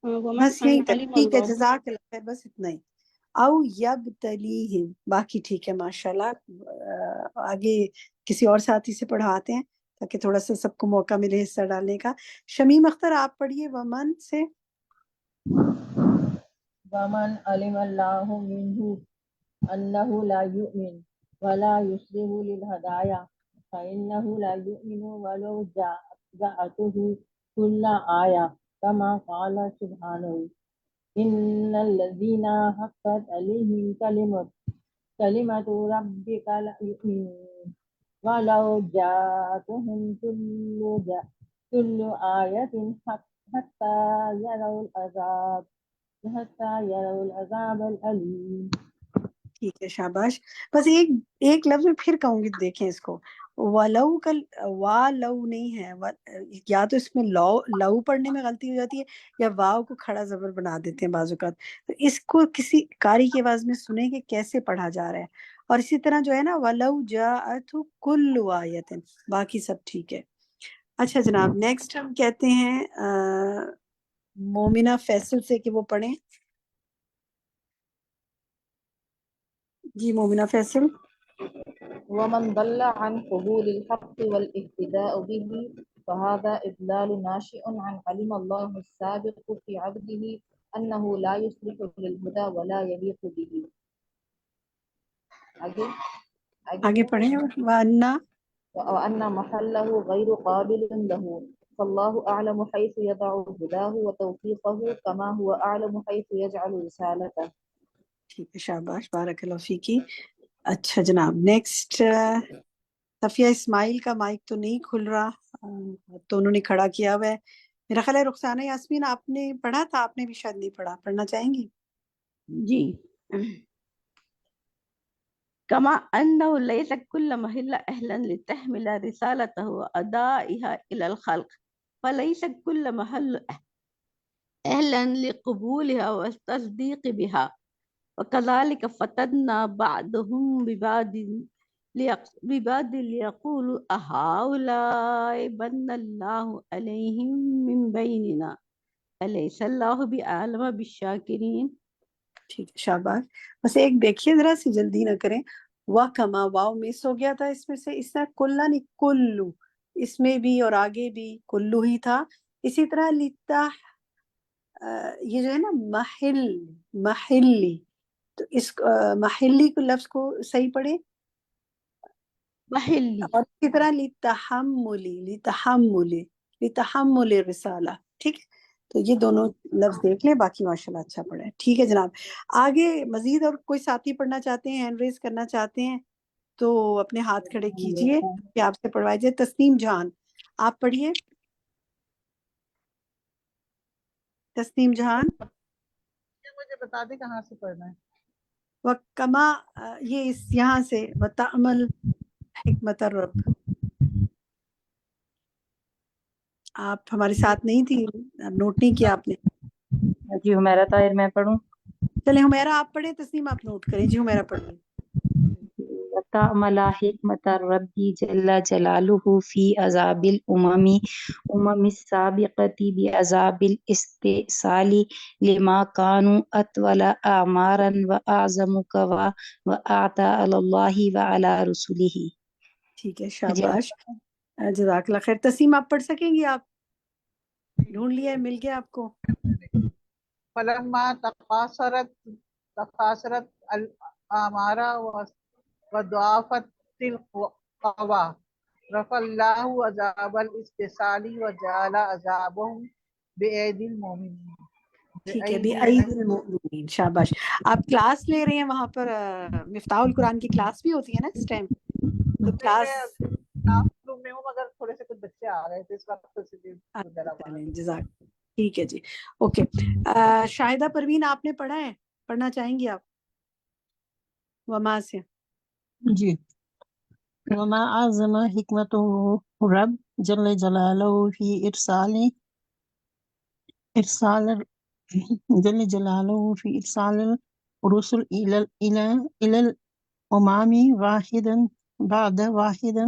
Speaker 4: بس یہی تک،
Speaker 21: علم
Speaker 4: ٹھیک ہے،
Speaker 21: الله.
Speaker 4: جزاک اللہ خیر، بس اتنا ہی. او یبتلیہم، باقی ٹھیک ہے ماشاءاللہ. آگے کسی اور ساتھی سے پڑھواتے ہیں تاکہ تھوڑا سا سب کو موقع ملے حصہ ڈالنے کا. شمیم اختر آپ پڑھیے ومن سے.
Speaker 9: ومن علم اللہ منہ انہ لا یؤمن ولا یصلح للہدایہ فإنہ لا یؤمن ولو جاءته کل آیہ کما قال سبحانہ ان الذین حقت علیہم کلمۃ ربک لا یؤمنون ولو جاءتهم كل آیۃ حتی یروا العذاب العلیم.
Speaker 4: ٹھیک ہے، شاباش. بس ایک لفظ میں پھر کہوں گی، دیکھیں اس کو. ولو کل وا لو نہیں ہے، یا تو اس میں لو پڑھنے میں غلطی ہو جاتی ہے یا واو کو کھڑا زبر بنا دیتے ہیں بعض اوقات. تو اس کو کسی قاری کی آواز میں سنیں کہ کیسے پڑھا جا رہا ہے. اور اسی طرح جو ہے نا ولو جاءت کل آیت، باقی سب ٹھیک ہے. اچھا جناب، نیکسٹ ہم کہتے ہیں مومنہ فیصل سے کہ وہ پڑھیں. جی مومنہ فیصل.
Speaker 22: ومن ضل عن قبول الحق والاهتداء به فهذا إضلال ناشئ عن علم الله السابق في عبده أنه لا يصلح للهدى ولا يليق به.
Speaker 4: آگے پڑھیں.
Speaker 22: وأن محله غير قابل له فالله أعلم حيث يضع هداه وتوفيقه كما هو أعلم حيث يجعل رسالته.
Speaker 4: ٹھیک ہے، شاباش، بارک اللہ فیکی. اچھا جناب، نیکسٹ صفیہ اسماعیل کا مائک تو نہیں کھل رہا، تو انہوں نے کھڑا کیا ہوا ہے. میرا خیال ہے رخسانہ یاسمین آپ نے پڑھا تھا، آپ نے بھی شاید نہیں پڑھا، پڑھنا چاہیں گی؟
Speaker 6: جی. كما أنه ليس كل محل أهلا لتحمل رسالته وأدائها إلى الخلق فليس كل محل أهلا لقبولها والتصديق بها وكذلك فتنا بعضهم ببعض ليقولوا أهؤلاء من الله عليهم من بيننا أليس الله بأعلم بالشاكرين.
Speaker 4: ٹھیک ہے، شاباش. بس ایک دیکھیے ذرا سی، جلدی نہ کریں. وا کما واو مس ہو گیا تھا اس میں سے، اس طرح کلا نہیں کلو، اس میں بھی اور آگے بھی کلو ہی تھا. اسی طرح لتا یہ جو ہے نا محلی، تو اس محلی کو لفظ کو صحیح پڑھے
Speaker 6: محلی.
Speaker 4: اور اسی طرح لتحمل رسالہ. ٹھیک ہے، تو یہ دونوں لفظ دیکھ لیں، باقی ماشاءاللہ اچھا پڑھا ہے. ٹھیک ہے جناب، آگے مزید اور کوئی ساتھی پڑھنا چاہتے ہیں، ہینڈ ریز کرنا چاہتے ہیں تو اپنے ہاتھ کھڑے کیجئے کہ آپ سے پڑھوائی جائے. تسنیم جہان آپ پڑھیے. تسنیم جہان.
Speaker 23: مجھے بتا دیں کہاں سے پڑھنا ہے.
Speaker 4: وَكَمَا یہ یہاں سے وَتَعْمَلْ حکمت الرب. آپ ہمارے ساتھ نہیں تھی، نوٹ نہیں کیا آپ نے.
Speaker 8: جی حمیرہ طاہر میں پڑھوں.
Speaker 4: چلیں حمیرہ آپ پڑھیں، تسنیم آپ نوٹ کریں. جی حمیرہ پڑھیں.
Speaker 8: وَتَعْمَلَ حِكْمَةَ الرَّبِّ جَلَّ جَلَالُهُ فِي عَذَابِ الْأُمَمِ السَّابِقَةِ بِعَذَابِ الِاسْتِئْصَالِ لِمَا كَانُوا أَطْوَلَ أَعْمَارًا وَأَعْظَمُ قَوًّا وَأَعْتَى عَلَى اللَّهِ وَعَلَى رُسُلِهِ.
Speaker 4: ٹھیک ہے شاباش، جزاک اللہ خیر۔ تسیم آپ پڑھ سکیں گی؟ آپ ڈھونڈ لیا ہے، مل گیا آپ کو؟
Speaker 23: فلما تقاصرت الأعمار وضعفت القوى رفع الله عذاب الاستئصال وجعل عذابهم بأيدي المؤمنين
Speaker 4: ٹھیک ہے، بعید المؤمنین، شاباش۔ آپ کلاس لے رہے ہیں وہاں پر؟ مفتاح القرآن کی کلاس بھی ہوتی ہے نا اس ٹائم؟ تو کلاس
Speaker 23: روم میں ہوں مگر تھوڑے سے کچھ بچے آ رہے تھے اس وقت،
Speaker 4: جزاک، ٹھیک ہے جی، اوکے۔ شاہدہ پروین آپ نے پڑھا ہے؟ پڑھنا چاہیں گی آپ؟ وما سے
Speaker 1: جی۔ وما أعظم حكمته رب جل جلاله في إرسال الرسل إلى الأمم واحدا بعد واحدا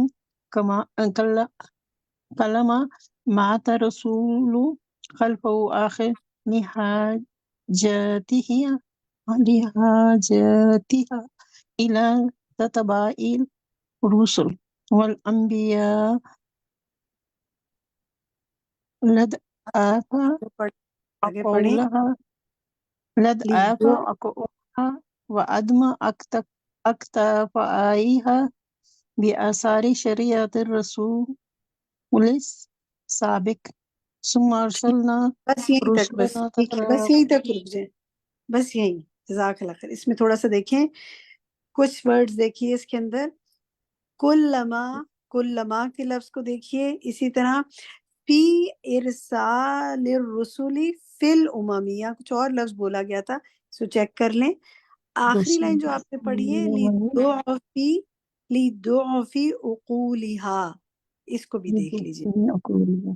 Speaker 1: كلما مات رسول خلفه آخر لحاجتها إلى تتبع الرسل والأنبياء لضعف
Speaker 4: آگے پڑھیں۔
Speaker 1: أقولها وعدم أكتفائها بآثار شريعة الرسول السابق ثم أرسلنا
Speaker 4: بس یہیں تک، بس
Speaker 1: رسلنا
Speaker 4: ٹھیک ہے، بس یہیں تک رک جائیں، بس یہیں، جزاک اللہ خیر۔ اس میں تھوڑا سا دیکھیں، کچھ ورڈز دیکھیے اس کے اندر، کلما کے لفظ کو دیکھیے، اسی طرح فی ارسال الرسول فی الاممیہ، کچھ اور لفظ بولا گیا تھا، اس کو چیک کر لیں۔ آخری لائن جو آپ نے پڑھی ہے لِضُعْفِ عُقُولِہا، اس کو بھی دیکھ لیجیے،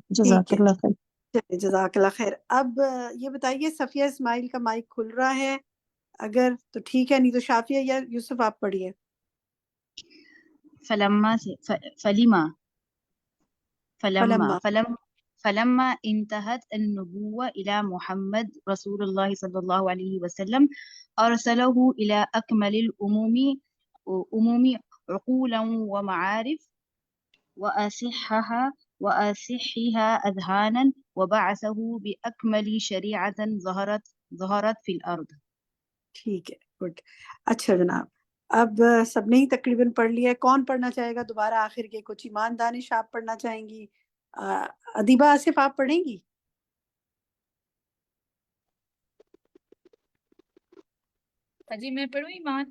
Speaker 1: جزاک
Speaker 4: ٹھیک ہے؟
Speaker 1: اللہ خیر۔
Speaker 4: چلیے جزاک اللہ خیر۔ اب یہ بتائیے صفیہ اسماعیل کا مائک کھل رہا ہے اگر تو ٹھیک ہے، نہیں تو شافیہ یا یوسف آپ پڑھیے۔
Speaker 2: فلما انتهت النبوة إلى محمد رسول الله صلى الله عليه وسلم أرسله إلى أكمل الأمم عقولا ومعارف وأصحها أذهانا وبعثه بأكمل شريعة ظهرت في الأرض۔
Speaker 4: ٹھیک ہے، گڈ، اچھا جناب۔ اب سب نے ہی تقریباً پڑھ لیا ہے، کون پڑھنا چاہے گا دوبارہ آخر کے؟ کچھ ایمان دانش آپ پڑھنا چاہیں گی؟ ادیبہ آصف آپ پڑھیں گی؟
Speaker 14: جی میں پڑھوں ایمان؟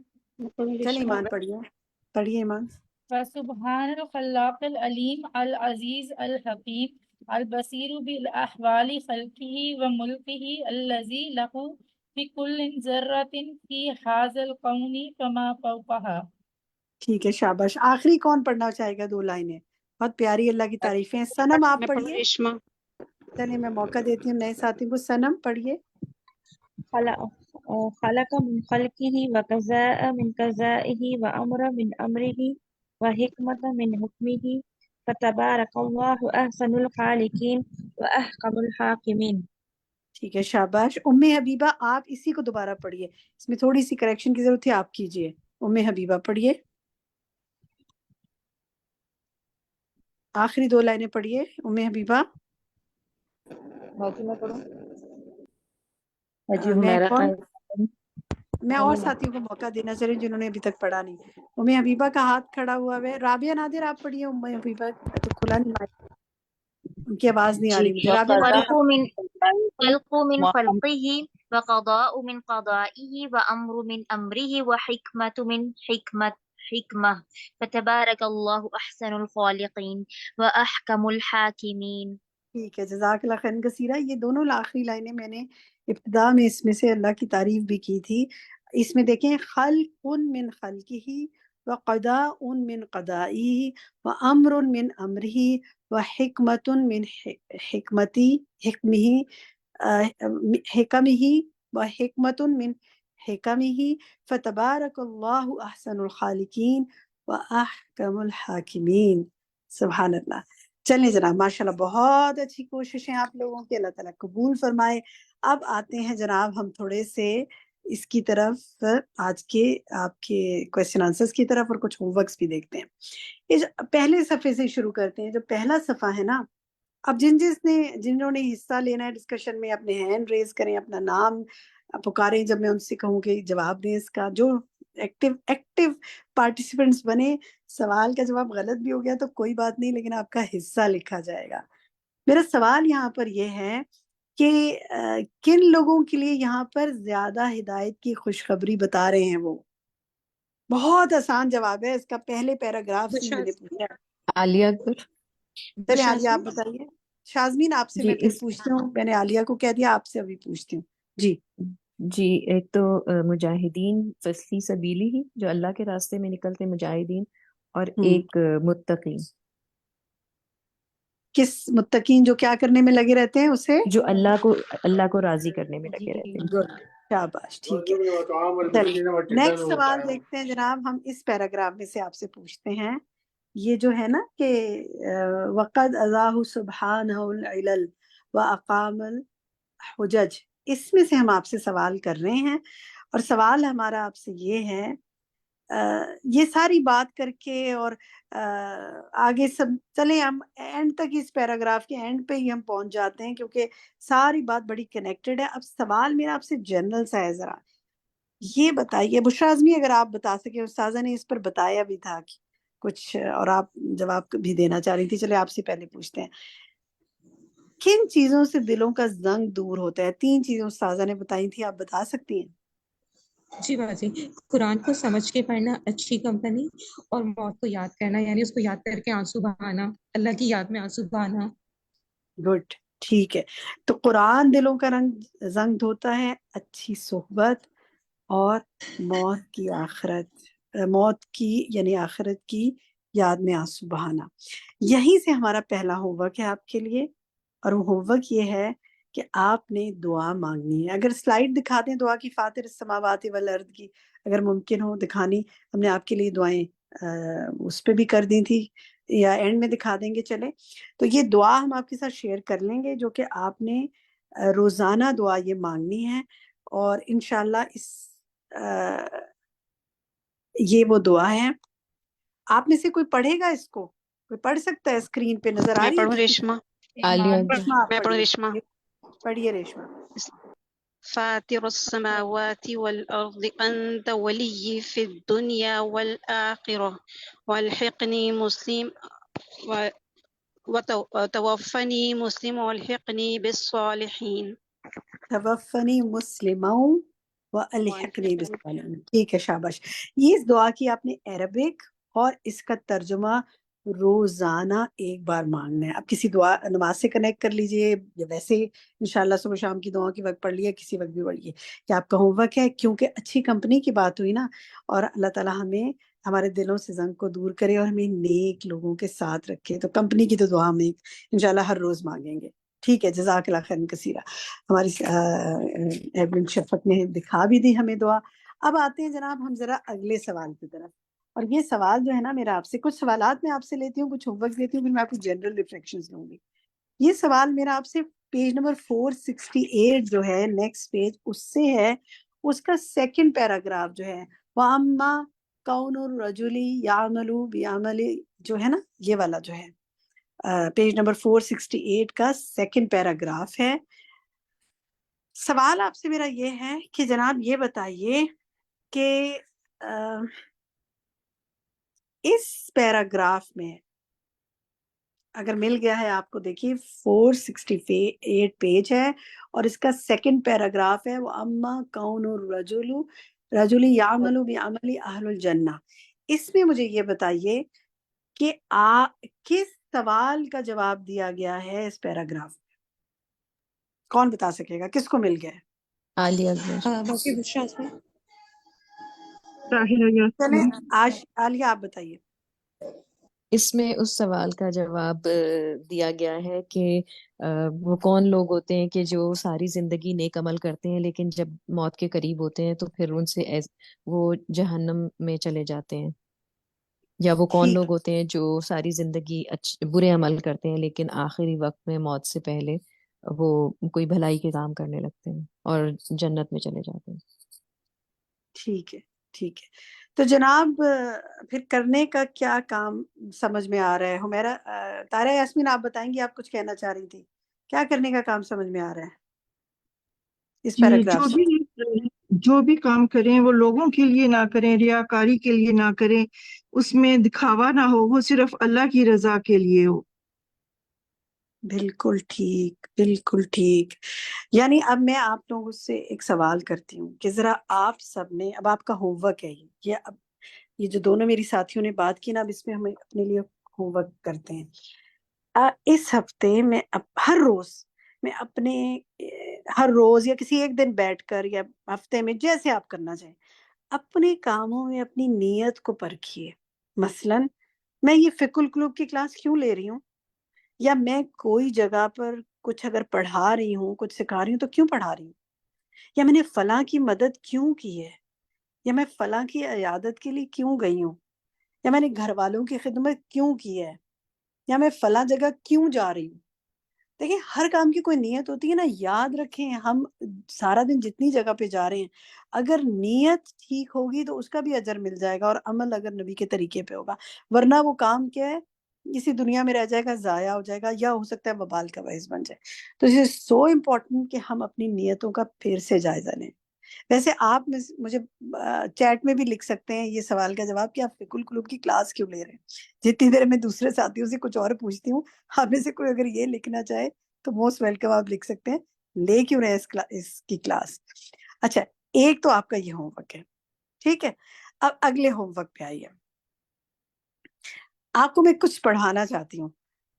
Speaker 4: چلیں ایمان پڑھیے، پڑھیے ایمان۔
Speaker 14: فسبحان الخلاق العلیم العزیز الحکیم البصیر بالاحوال خلقه وملکه الذی له بكل ذرة في هذا الكون كما فوقها۔
Speaker 4: ٹھیک ہے، شاباش۔ آخری کون پڑھنا چاہے گا؟ دو لائنیں بہت پیاری اللہ کی تعریفیں۔ سنم آپ پڑھیے۔ چلیے میں موقع دیتی ہوں نئے ساتھی کو، سنم پڑھیے۔
Speaker 20: خلق من خلقه وقضاء من قضائه وأمر من أمره وحكمة من حكمه فتبارك الله أحسن الخالقين وأحكم الحاكمين۔
Speaker 4: ٹھیک ہے، شاباش۔ ام حبیبہ آپ اسی کو دوبارہ پڑھیے، اس میں تھوڑی سی کریکشن کی ضرورت ہے، آپ کیجئے۔ ام حبیبہ پڑھیے، آخری دو لائنیں پڑھیے ام حبیبہ۔
Speaker 22: میں پڑھوں؟
Speaker 4: میں اور ساتھیوں کو موقع دینا چاہ رہی ہوں جنہوں نے ابھی تک پڑھا نہیں۔ ام حبیبہ کا ہاتھ کھڑا ہوا ہے۔ رابعہ نادر آپ پڑھیے ام حبیبہ، تو کھلا نہیں مائک، ان کی آواز نہیں آ رہی مجھے۔ رابعہ
Speaker 2: خلق من خلقه وقضاء من قضائه وأمر من أمره وحكمة من حكمة فتبارك الله أحسن الخالقين وأحكم الحاكمين۔
Speaker 4: ٹھیک ہے، جزاک اللہ خیر کثیرہ۔ یہ دونوں آخری لائنیں میں نے ابتدا میں اس میں سے اللہ کی تعریف بھی کی تھی۔ اس میں دیکھیں، خلق من خلقہ وقضاء من قضائہ وامر من امرہ وحکمۃ من حکمہ وحکمۃ من حکمہ فتبارک اللہ احسن الخالقین واحکم الحاکمین۔ سبحان اللہ۔ چلیں جناب، ماشاءاللہ بہت اچھی کوشش ہیں آپ لوگوں کی، اللہ تعالیٰ قبول فرمائے۔ اب آتے ہیں جناب ہم تھوڑے سے اس کی طرف آج کے آپ کے کویسچن آنسرز کی طرف اور کچھ ہوم ورکس بھی دیکھتے ہیں. اس پہلے صفحے سے شروع کرتے ہیں. جو پہلا صفحہ ہے نا، اب جنہوں نے حصہ لینا ہے ڈسکشن میں اپنے ہینڈ ریز کریں، اپنا نام پکاریں جب میں ان سے کہوں کہ جواب دیں اس کا. جو ایکٹیو پارٹیسپینٹس بنے. سوال کا جواب غلط بھی ہو گیا تو کوئی بات نہیں، لیکن آپ کا حصہ لکھا جائے گا. میرا سوال یہاں پر یہ ہے کہ کن لوگوں کے لیے یہاں پر زیادہ ہدایت کی خوشخبری بتا رہے ہیں؟ وہ بہت آسان جواب ہے اس کا، پہلے پیراگراف سے ہی میں نے پوچھا ہے.
Speaker 17: عالیہ اکبر.
Speaker 4: چلے عالیہ آپ بتائیے. شازمین آپ سے
Speaker 17: جی
Speaker 4: میں پھر
Speaker 17: اس
Speaker 4: پوچھتی ہوں، میں نے عالیہ کو کہہ دیا، آپ سے ابھی پوچھتی ہوں. جی
Speaker 17: جی ایک تو مجاہدین فی سبیلی ہی، جو اللہ کے راستے میں نکلتے مجاہدین، اور ایک متقین.
Speaker 4: کس متقین؟ جو کیا کرنے میں لگے رہتے ہیں اسے؟
Speaker 17: جو اللہ کو راضی کرنے میں لگے رہتے ہیں.
Speaker 4: گڈ، شاباش، ٹھیک ہے. نیکسٹ سوال دیکھتے ہیں جناب. ہم اس پیراگراف میں سے آپ سے پوچھتے ہیں، یہ جو ہے نا کہ وقد اضاہ سبحانہ العلل واقام الحجج، اس میں سے ہم آپ سے سوال کر رہے ہیں. اور سوال ہمارا آپ سے یہ ہے، یہ ساری بات کر کے اور آگے سب چلیں ہم اینڈ تک، اس پیراگراف کے اینڈ پہ ہی ہم پہنچ جاتے ہیں کیونکہ ساری بات بڑی کنیکٹڈ ہے. اب سوال میرا آپ سے جنرل سا ہے، ذرا یہ بتائیے. بشرا اعظمی اگر آپ بتا سکیں، استاذہ نے اس پر بتایا بھی تھا کہ کچھ، اور آپ جواب بھی دینا چاہ رہی تھی. چلے آپ سے پہلے پوچھتے ہیں، کن چیزوں سے دلوں کا زنگ دور ہوتا ہے؟ 3 چیزیں استاذہ نے بتائی تھی، آپ بتا سکتی ہیں؟
Speaker 16: جی باجی، قرآن کو سمجھ کے پڑھنا، اچھی کمپنی، اور موت کو یاد کرنا، یعنی اس کو یاد کر کے آنسو بہانا، اللہ کی یاد میں آنسو بہانا.
Speaker 4: گڈ، ٹھیک ہے. تو قرآن دلوں کا زنگ دھوتا ہے، اچھی صحبت، اور موت کی یعنی آخرت کی یاد میں آنسو بہانا. یہیں سے ہمارا پہلا ہوم ورک ہے آپ کے لیے. اور وہ ہوم ورک یہ ہے کہ آپ نے دعا مانگنی ہے. اگر سلائیڈ دکھا دیں دعا کی، فاطر السماوات والارض کی، اگر ممکن ہو دکھانی. ہم نے آپ کے لیے دعائیں اس پہ بھی کر دی تھی، یا اینڈ میں دکھا دیں گے. چلے تو یہ دعا ہم آپ کے ساتھ شیئر کر لیں گے، جو کہ آپ نے روزانہ دعا یہ مانگنی ہے. اور انشاءاللہ یہ وہ دعا ہے. آپ میں سے کوئی پڑھے گا اس کو؟ کوئی پڑھ سکتا ہے؟ اسکرین پہ نظر آ
Speaker 3: میں
Speaker 4: رہی ہے
Speaker 3: پڑھوں
Speaker 4: کسی
Speaker 3: ریشما،
Speaker 17: عالیہ
Speaker 4: ریشما آپ
Speaker 3: میں پڑھوں
Speaker 4: پڑھیے.
Speaker 3: ریشما.
Speaker 4: پڑھیے ریشما.
Speaker 3: فاطر السماوات والأرض أنت ولي في الدنيا والآخرة والحقني مسلم وتوفني مسلم والحقني بالصالحين.
Speaker 4: توفنی مسلما والحقنی بالصالحین. ٹھیک ہے، شاباش. یہ اس دعا کی آپ نے عربک اور اس کا ترجمہ روزانہ ایک بار مانگنا ہے. اب کسی دعا نماز سے کنیکٹ کر لیجئے، یا ویسے انشاءاللہ صبح شام کی دعا کے وقت پڑھ لیا، کسی وقت بھی پڑھیے. کہ آپ کا ہوم ورک ہے، کیونکہ اچھی کمپنی کی بات ہوئی نا. اور اللہ تعالیٰ ہمیں ہمارے دلوں سے زنگ کو دور کرے اور ہمیں نیک لوگوں کے ساتھ رکھے. تو کمپنی کی تو دعا ہم انشاءاللہ ہر روز مانگیں گے. ٹھیک ہے، جزاک اللہ خیر کثیرہ. ہماری ایڈمن شفقت نے دکھا بھی دی ہمیں دعا. اب آتے ہیں جناب ہم ذرا اگلے سوال کی طرف. اور یہ سوال جو ہے نا میرا آپ سے، کچھ سوالات میں آپ سے لیتی ہوں، کچھ ہوم ورک لیتی ہوں، پھر میں آپ کو جنرل ریفلیکشنز لوں گی. یہ سوال میرا آپ سے پیج نمبر 468 جو ہے نیکسٹ پیج، اس سے ہے. اس کا سیکنڈ پیراگراف جو ہے، وَأَمَّا كَوْنُ الرَّجُلِ يَعْمَلُ بِعَمَلِ، جو ہے نا یہ والا جو ہے پیج نمبر 468 کا سیکنڈ پیراگراف ہے. سوال آپ سے میرا یہ ہے کہ جناب یہ بتائیے کہ اس پیراگراف میں اگر مل گیا ہے آپ کو، دیکھیے 468 پیج ہے اور اس کا سیکنڈ پیراگراف ہے، وَأَمَّا كَوْنُ الرَّجُلِ يَعْمَلُ بِعَمَلِ أَهْلِ الْجَنَّةِ. اس میں مجھے یہ بتائیے کہ کس سوال کا جواب دیا گیا ہے اس پیراگراف میں؟ کون بتا سکے گا؟ کس کو مل گیا ہے؟
Speaker 17: عالیہ اکبر.
Speaker 16: باقی بشرا میں
Speaker 4: چلیں عالیہ آپ بتائیے.
Speaker 17: اس میں اس سوال کا جواب دیا گیا ہے کہ وہ کون لوگ ہوتے ہیں کہ جو ساری زندگی نیک عمل کرتے ہیں، لیکن جب موت کے قریب ہوتے ہیں تو پھر ان سے وہ جہنم میں چلے جاتے ہیں. یا وہ کون لوگ ہوتے ہیں جو ساری زندگی برے عمل کرتے ہیں، لیکن آخری وقت میں موت سے پہلے وہ کوئی بھلائی کے کام کرنے لگتے ہیں اور جنت میں چلے جاتے ہیں.
Speaker 4: ٹھیک ہے ٹھیک ہے. تو جناب پھر کرنے کا کیا کام سمجھ میں آ رہا ہے؟ ہمیرا طاہرہ یاسمین آپ بتائیں گی، آپ کچھ کہنا چاہ رہی تھی. کیا کرنے کا کام سمجھ میں آ رہا ہے اس
Speaker 13: جی
Speaker 4: پیراگراف سے؟
Speaker 13: جو بھی کام کریں وہ لوگوں کے لیے نہ کریں، ریاکاری کے لیے نہ کریں، اس میں دکھاوا نہ ہو، وہ صرف اللہ کی رضا کے لیے ہو.
Speaker 4: بالکل ٹھیک بالکل ٹھیک. یعنی اب میں آپ لوگوں سے ایک سوال کرتی ہوں کہ ذرا آپ سب نے، اب آپ کا ہوم ورک ہے یہ، اب یہ جو دونوں میری ساتھیوں نے بات کی نا، اب اس میں ہم اپنے لیے ہوم ورک کرتے ہیں. اس ہفتے میں ہر روز میں اپنے ہر روز یا کسی ایک دن بیٹھ کر یا ہفتے میں جیسے آپ کرنا چاہیں، اپنے کاموں میں اپنی نیت کو پرکھیے. مثلاً میں یہ فقہ القلوب کی کلاس کیوں لے رہی ہوں، یا میں کوئی جگہ پر کچھ اگر پڑھا رہی ہوں، کچھ سکھا رہی ہوں تو کیوں پڑھا رہی ہوں، یا میں نے فلاں کی مدد کیوں کی ہے، یا میں فلاں کی عیادت کے لیے کیوں گئی ہوں، یا میں نے گھر والوں کی خدمت کیوں کی ہے، یا میں فلاں جگہ کیوں جا رہی ہوں. دیکھیں ہر کام کی کوئی نیت ہوتی ہے نا. یاد رکھیں ہم سارا دن جتنی جگہ پہ جا رہے ہیں، اگر نیت ٹھیک ہوگی تو اس کا بھی اجر مل جائے گا، اور عمل اگر نبی کے طریقے پہ ہوگا، ورنہ وہ کام کیا ہے، اسی دنیا میں رہ جائے گا، ضائع ہو جائے گا، یا ہو سکتا ہے وبال کا باعث بن جائے. تو اس is سو امپورٹنٹ کہ ہم اپنی نیتوں کا پھر سے جائزہ لیں. ویسے آپ مجھے چیٹ میں بھی لکھ سکتے ہیں یہ سوال کا جواب کہ آپ فقہ القلوب کی کلاس کیوں لے رہے ہیں. جتنی دیر میں دوسرے ساتھیوں سے کچھ اور پوچھتی ہوں، آپ میں سے کوئی اگر یہ لکھنا چاہے تو موسٹ ویلکم، آپ لکھ سکتے ہیں لے کیوں رہے اس کی کلاس. اچھا ایک تو آپ کا یہ ہوم ورک ہے، ٹھیک ہے. اب اگلے ہوم ورک پہ آئیے. آپ کو میں کچھ پڑھانا چاہتی ہوں.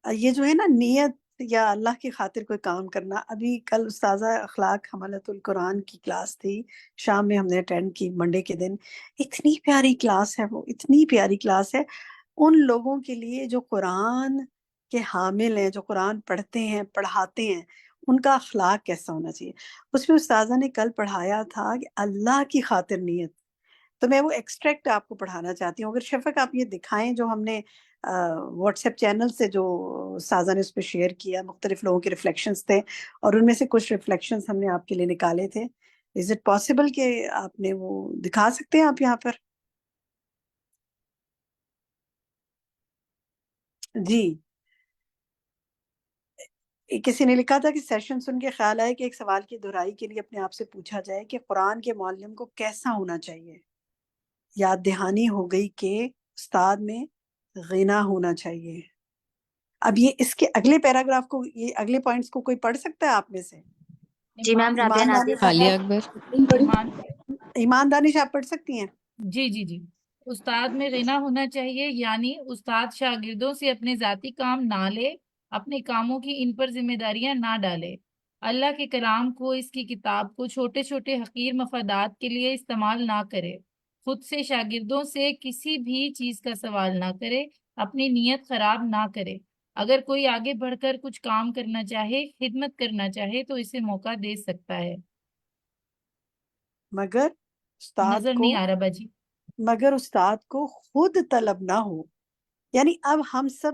Speaker 4: یہ جو ہے نا نیت یا اللہ کی خاطر کوئی کام کرنا، ابھی کل استاذہ اخلاق حملۃ القرآن کی کلاس تھی، شام میں ہم نے اٹینڈ کی منڈے کے دن. اتنی پیاری کلاس ہے، وہ اتنی پیاری کلاس ہے ان لوگوں کے لیے جو قرآن کے حامل ہیں، جو قرآن پڑھتے ہیں پڑھاتے ہیں، ان کا اخلاق کیسا ہونا چاہیے. اس میں استاذہ نے کل پڑھایا تھا کہ اللہ کی خاطر نیت. تو میں وہ ایکسٹریکٹ آپ کو پڑھانا چاہتی ہوں. اگر شفق آپ یہ دکھائیں جو ہم نے واٹس ایپ چینل سے جو استاذہ نے اس پہ شیئر کیا، مختلف لوگوں کے ریفلیکشنز تھے، اور ان میں سے کچھ ریفلیکشنز ہم نے آپ کے لیے نکالے تھے. از اٹ پاسبل کہ آپ نے وہ دکھا سکتے ہیں آپ یہاں پر؟ جی کسی نے لکھا تھا کہ سیشن سن کے خیال آئے کہ ایک سوال کی دہرائی کے لیے اپنے آپ سے پوچھا جائے کہ قرآن کے معلم کو کیسا ہونا چاہیے. یاد دہانی ہو گئی کہ استاد میں غنا ہونا چاہیے. اب یہ اس کے اگلے پیراگراف کو، یہ اگلے پوائنٹس کو کوئی پڑھ سکتا ہے آپ میں سے؟
Speaker 8: جی میم، رابعہ
Speaker 4: ایمان
Speaker 8: نادر
Speaker 4: دانش،
Speaker 17: عالیہ اکبر.
Speaker 4: ایمان دانش آپ پڑھ سکتی ہیں؟
Speaker 14: جی جی جی. استاد میں غنا ہونا چاہیے، یعنی استاد شاگردوں سے اپنے ذاتی کام نہ لے، اپنے کاموں کی ان پر ذمہ داریاں نہ ڈالے، اللہ کے کلام کو، اس کی کتاب کو چھوٹے چھوٹے حقیر مفادات کے لیے استعمال نہ کرے، خود سے شاگردوں سے کسی بھی چیز کا سوال نہ کرے، اپنی نیت خراب نہ کرے. اگر کوئی آگے بڑھ کر کچھ کام کرنا چاہے، خدمت کرنا چاہے تو اسے موقع دے سکتا ہے.
Speaker 4: مگر استاد
Speaker 14: نظر
Speaker 4: کو،
Speaker 14: نہیں آ رہا باجی.
Speaker 4: مگر استاد کو خود طلب نہ ہو. یعنی اب ہم سب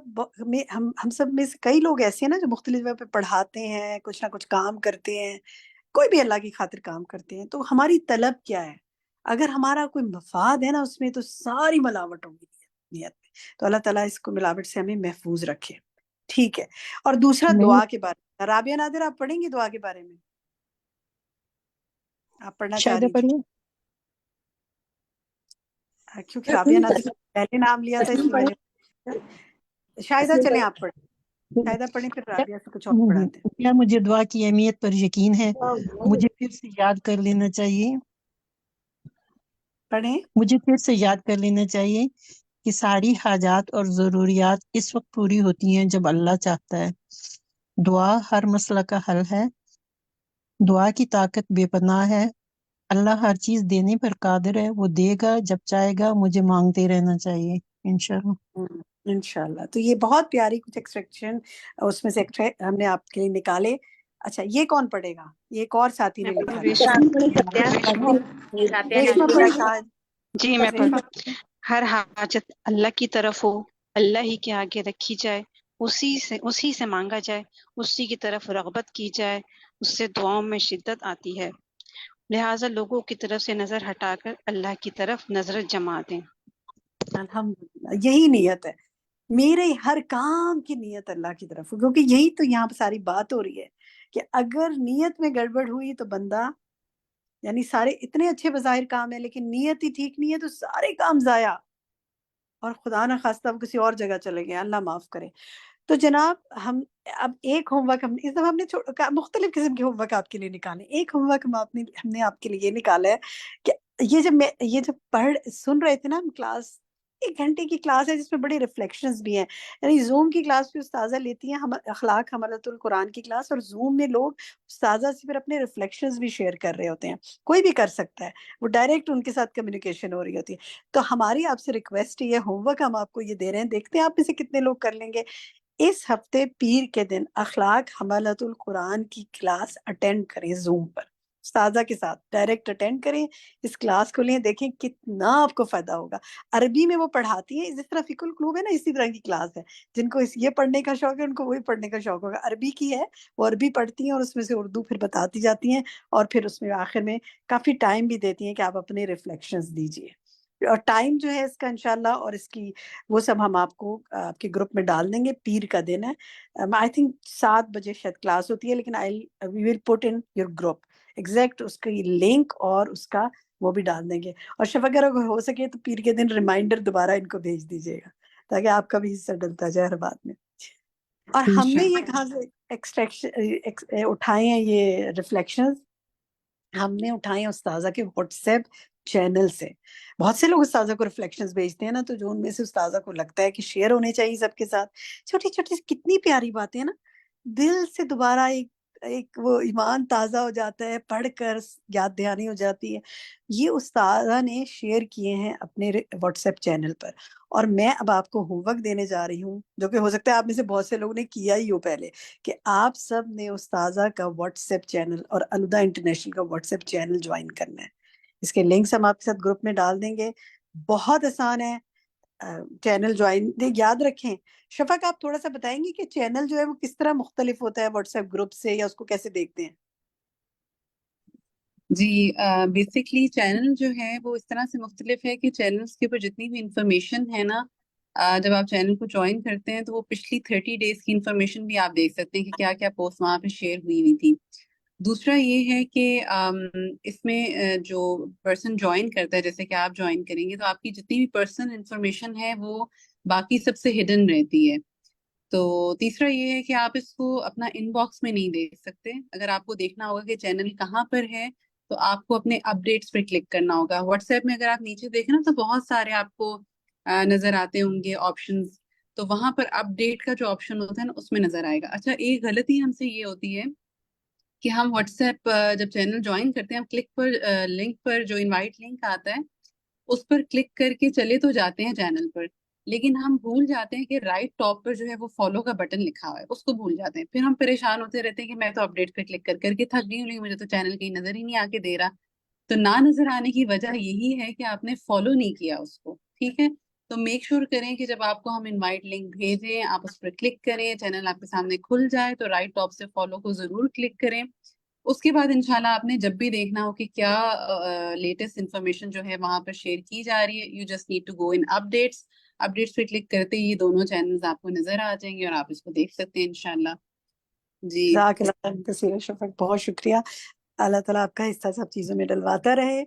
Speaker 4: میں سے کئی لوگ ایسے ہیں نا جو مختلف جگہ پہ پڑھاتے ہیں، کچھ نہ کچھ کام کرتے ہیں، کوئی بھی اللہ کی خاطر کام کرتے ہیں. تو ہماری طلب کیا ہے؟ اگر ہمارا کوئی مفاد ہے نا اس میں، تو ساری ملاوٹ ہوگی نیت میں. تو اللہ تعالیٰ اس کو ملاوٹ سے ہمیں محفوظ رکھے. ٹھیک ہے. اور دوسرا دعا کے بارے میں، رابعہ نادر آپ پڑھیں گی دعا کے بارے میں؟ آپ پڑھنا چاہ
Speaker 1: شاہدہ
Speaker 4: رہی تھی
Speaker 1: پڑھیے.
Speaker 4: کیونکہ رابعہ نادر نے پہلے نام لیا تھا، اس لیے میں نے. شاہدہ چلیں آپ پڑھیں، شاہدہ پڑھیں، پھر رابعہ سے کچھ اور پڑھاتے ہیں.
Speaker 1: کیا مجھے دعا کی اہمیت پر یقین ہے؟ مجھے پھر سے یاد کر لینا چاہیے.
Speaker 4: پڑھیں.
Speaker 1: مجھے پھر سے یاد کر لینا چاہیے کہ ساری حاجات اور ضروریات اس وقت پوری ہوتی ہیں جب اللہ چاہتا ہے. دعا ہر مسئلہ کا حل ہے. دعا کی طاقت بے پناہ ہے. اللہ ہر چیز دینے پر قادر ہے، وہ دے گا جب چاہے گا. مجھے مانگتے رہنا چاہیے انشاءاللہ.
Speaker 4: انشاءاللہ. تو یہ بہت پیاری کچھ ایکسٹریکشن اس میں سے ہم نے آپ کے لیے نکالے. اچھا یہ کون پڑھے گا؟ یہ ایک اور ساتھی نے لکھا تھا. ریشما پڑھے گی؟
Speaker 3: جی میں پڑھوں. ہر حاجت اللہ کی طرف ہو، اللہ ہی کے آگے رکھی جائے، اسی سے مانگا جائے، اسی کی طرف رغبت کی جائے، اس سے دعاؤں میں شدت آتی ہے.
Speaker 21: لہٰذا لوگوں کی طرف سے نظر ہٹا کر اللہ کی طرف نظر جما دیں۔
Speaker 4: الحمدللہ یہی نیت ہے، میرے ہر کام کی نیت اللہ کی طرف ہو، کیونکہ یہی تو یہاں پہ ساری بات ہو رہی ہے کہ اگر نیت میں گڑبڑ ہوئی تو بندہ، یعنی سارے اتنے اچھے بظاہر کام ہیں لیکن نیت ہی ٹھیک نہیں ہے تو سارے کام ضائع، اور خدا نہ خواستہ وہ کسی اور جگہ چلے گئے، اللہ معاف کرے۔ تو جناب ہم اب ایک ہوم ورک اس دفعہ ہم نے مختلف قسم کے ہوم ورک آپ کے لیے نکالے۔ ایک ہوم ورک ہم نے آپ کے لیے یہ نکالا ہے کہ یہ جب سن رہے تھے نا ہم کلاس، 1 گھنٹے کی کلاس ہے جس میں بڑی ریفلیکشنز بھی ہیں، یعنی زوم کی کلاس بھی استاذہ لیتی ہیں اخلاق حملۃ القرآن کی کلاس، اور زوم میں لوگ استاذہ سے پھر اپنے ریفلیکشنز بھی شیئر کر رہے ہوتے ہیں، کوئی بھی کر سکتا ہے، وہ ڈائریکٹ ان کے ساتھ کمیونیکیشن ہو رہی ہوتی ہے۔ تو ہماری آپ سے ریکویسٹ یہ ہوم ورک ہم آپ کو یہ دے رہے ہیں، دیکھتے ہیں آپ میں سے کتنے لوگ کر لیں گے۔ اس ہفتے پیر کے دن اخلاق حملۃ القرآن کی کلاس اٹینڈ کریں، زوم پر استاذہ کے ساتھ ڈائریکٹ اٹینڈ کریں، اس کلاس کو لیں، دیکھیں کتنا آپ کو فائدہ ہوگا۔ عربی میں وہ پڑھاتی ہیں، جس طرح فقہ القلوب ہے نا، اسی طرح کی کلاس ہے، جن کو یہ پڑھنے کا شوق ہے ان کو وہی پڑھنے کا شوق ہوگا۔ عربی کی ہے، وہ عربی پڑھتی ہیں اور اس میں سے اردو پھر بتاتی جاتی ہیں، اور پھر اس میں آخر میں کافی ٹائم بھی دیتی ہیں کہ آپ اپنے ریفلیکشنز دیجیے، اور ٹائم جو ہے اس کا انشاءاللہ اور اس کی وہ سب ہم آپ کو آپ کے گروپ میں ڈال دیں گے۔ پیر کا دن ہے، آئی تھنک 7 بجے شاید کلاس ہوتی ہے، لیکن وی ول پٹ ان یور گروپ ایگزیکٹ اس کی لنک اور اس کا وہ بھی ڈال دیں گے۔ اور شفا اگر ہو سکے تو پیر کے دن ریمائنڈر دوبارہ ان کو بھیج دیجیے گا تاکہ آپ کا بھی حصہ ڈلتا جائے ہر بات میں۔ اور ہم نے یہ کہاں سے ایکسٹریکشن اٹھائے ہیں یہ ریفلیکشنز، ہم نے اٹھائے ہیں استاذہ کے واٹس ایپ چینل سے۔ بہت سے لوگ استاذہ کو ریفلیکشنز بھیجتے ہیں نا، تو جو ان میں سے استاذہ کو لگتا ہے کہ شیئر ہونے چاہیے سب کے ساتھ، چھوٹی چھوٹی کتنی پیاری باتیں ہیں نا، دل سے دوبارہ ایک وہ ایمان تازہ ہو جاتا ہے، پڑھ کر یاد دہانی ہو جاتی ہے۔ یہ استاذہ نے شیئر کیے ہیں اپنے واٹس ایپ چینل پر، اور میں اب آپ کو ہوم ورک دینے جا رہی ہوں، جو کہ ہو سکتا ہے آپ میں سے بہت سے لوگوں نے کیا ہی ہو پہلے، کہ آپ سب نے استاذہ کا واٹس ایپ چینل اور الہدا انٹرنیشنل کا واٹس ایپ چینل جوائن کرنا ہے۔ اس کے لنکس ہم آپ کے ساتھ گروپ میں ڈال دیں گے، بہت آسان ہے چینل جوائن۔ یاد رکھیں شفق، آپ تھوڑا سا بتائیں گی کہ چینل جو ہے وہ کس طرح مختلف ہوتا ہے واٹس ایپ گروپ سے، یا اس کو کیسے دیکھتے ہیں؟
Speaker 5: جی بیسکلی چینل جو ہے وہ اس طرح سے مختلف ہے کہ چینلز کے اوپر جتنی بھی انفارمیشن ہے نا، جب آپ چینل کو جوائن کرتے ہیں تو وہ پچھلی 30 ڈیز کی انفارمیشن بھی آپ دیکھ سکتے ہیں کہ کیا کیا پوسٹ وہاں پہ شیئر ہوئی تھی۔ دوسرا یہ ہے کہ اس میں جو پرسن جوائن کرتا ہے، جیسے کہ آپ جوائن کریں گے تو آپ کی جتنی بھی پرسنل انفارمیشن ہے وہ باقی سب سے ہڈن رہتی ہے۔ تو تیسرا یہ ہے کہ آپ اس کو اپنا ان باکس میں نہیں دیکھ سکتے، اگر آپ کو دیکھنا ہوگا کہ چینل کہاں پر ہے تو آپ کو اپنے اپ ڈیٹس پہ کلک کرنا ہوگا۔ واٹس ایپ میں اگر آپ نیچے دیکھیں نا تو بہت سارے آپ کو نظر آتے ہوں گے آپشنز، تو وہاں پر اپ ڈیٹ کا جو آپشن ہوتا ہے نا اس میں نظر آئے گا۔ اچھا، ایک غلطی ہم سے یہ ہوتی ہے کہ ہم واٹس ایپ جب چینل جوائن کرتے ہیں، ہم کلک پر لنک پر جو انوائٹ لنک آتا ہے اس پر کلک کر کے چلے تو جاتے ہیں چینل پر، لیکن ہم بھول جاتے ہیں کہ رائٹ ٹاپ پر جو ہے وہ فالو کا بٹن لکھا ہوا ہے، اس کو بھول جاتے ہیں۔ پھر ہم پریشان ہوتے رہتے ہیں کہ میں تو اپڈیٹ پہ کلک کر کے تھک گئی ہوں، لیکن مجھے تو چینل کہیں نظر ہی نہیں آ کے دے رہا۔ تو نہ نظر آنے کی وجہ یہی ہے کہ آپ نے فالو نہیں کیا اس کو، ٹھیک ہے؟ تو میک شور کریں کہ جب آپ کو ہم انوائٹ لنک بھیجیں آپ اس پر کلک کریں، چینل آپ کے سامنے کھل جائے تو رائٹ ٹاپ سے فالو کو ضرور کلک کریں۔ اس کے بعد انشاءاللہ آپ نے جب بھی دیکھنا ہو کہ کیا لیٹسٹ انفارمیشن جو ہے وہاں پر شیئر کی جا رہی ہے، you just need to go in updates پہ کلک کرتے ہی یہ دونوں چینلز آپ کو نظر آ جائیں گے اور آپ اس کو دیکھ سکتے ہیں انشاءاللہ۔ جی
Speaker 4: جزاک اللہ کثیر شفق، بہت شکریہ، اللہ تعالیٰ آپ کا حصہ سب چیزوں میں ڈلواتا رہے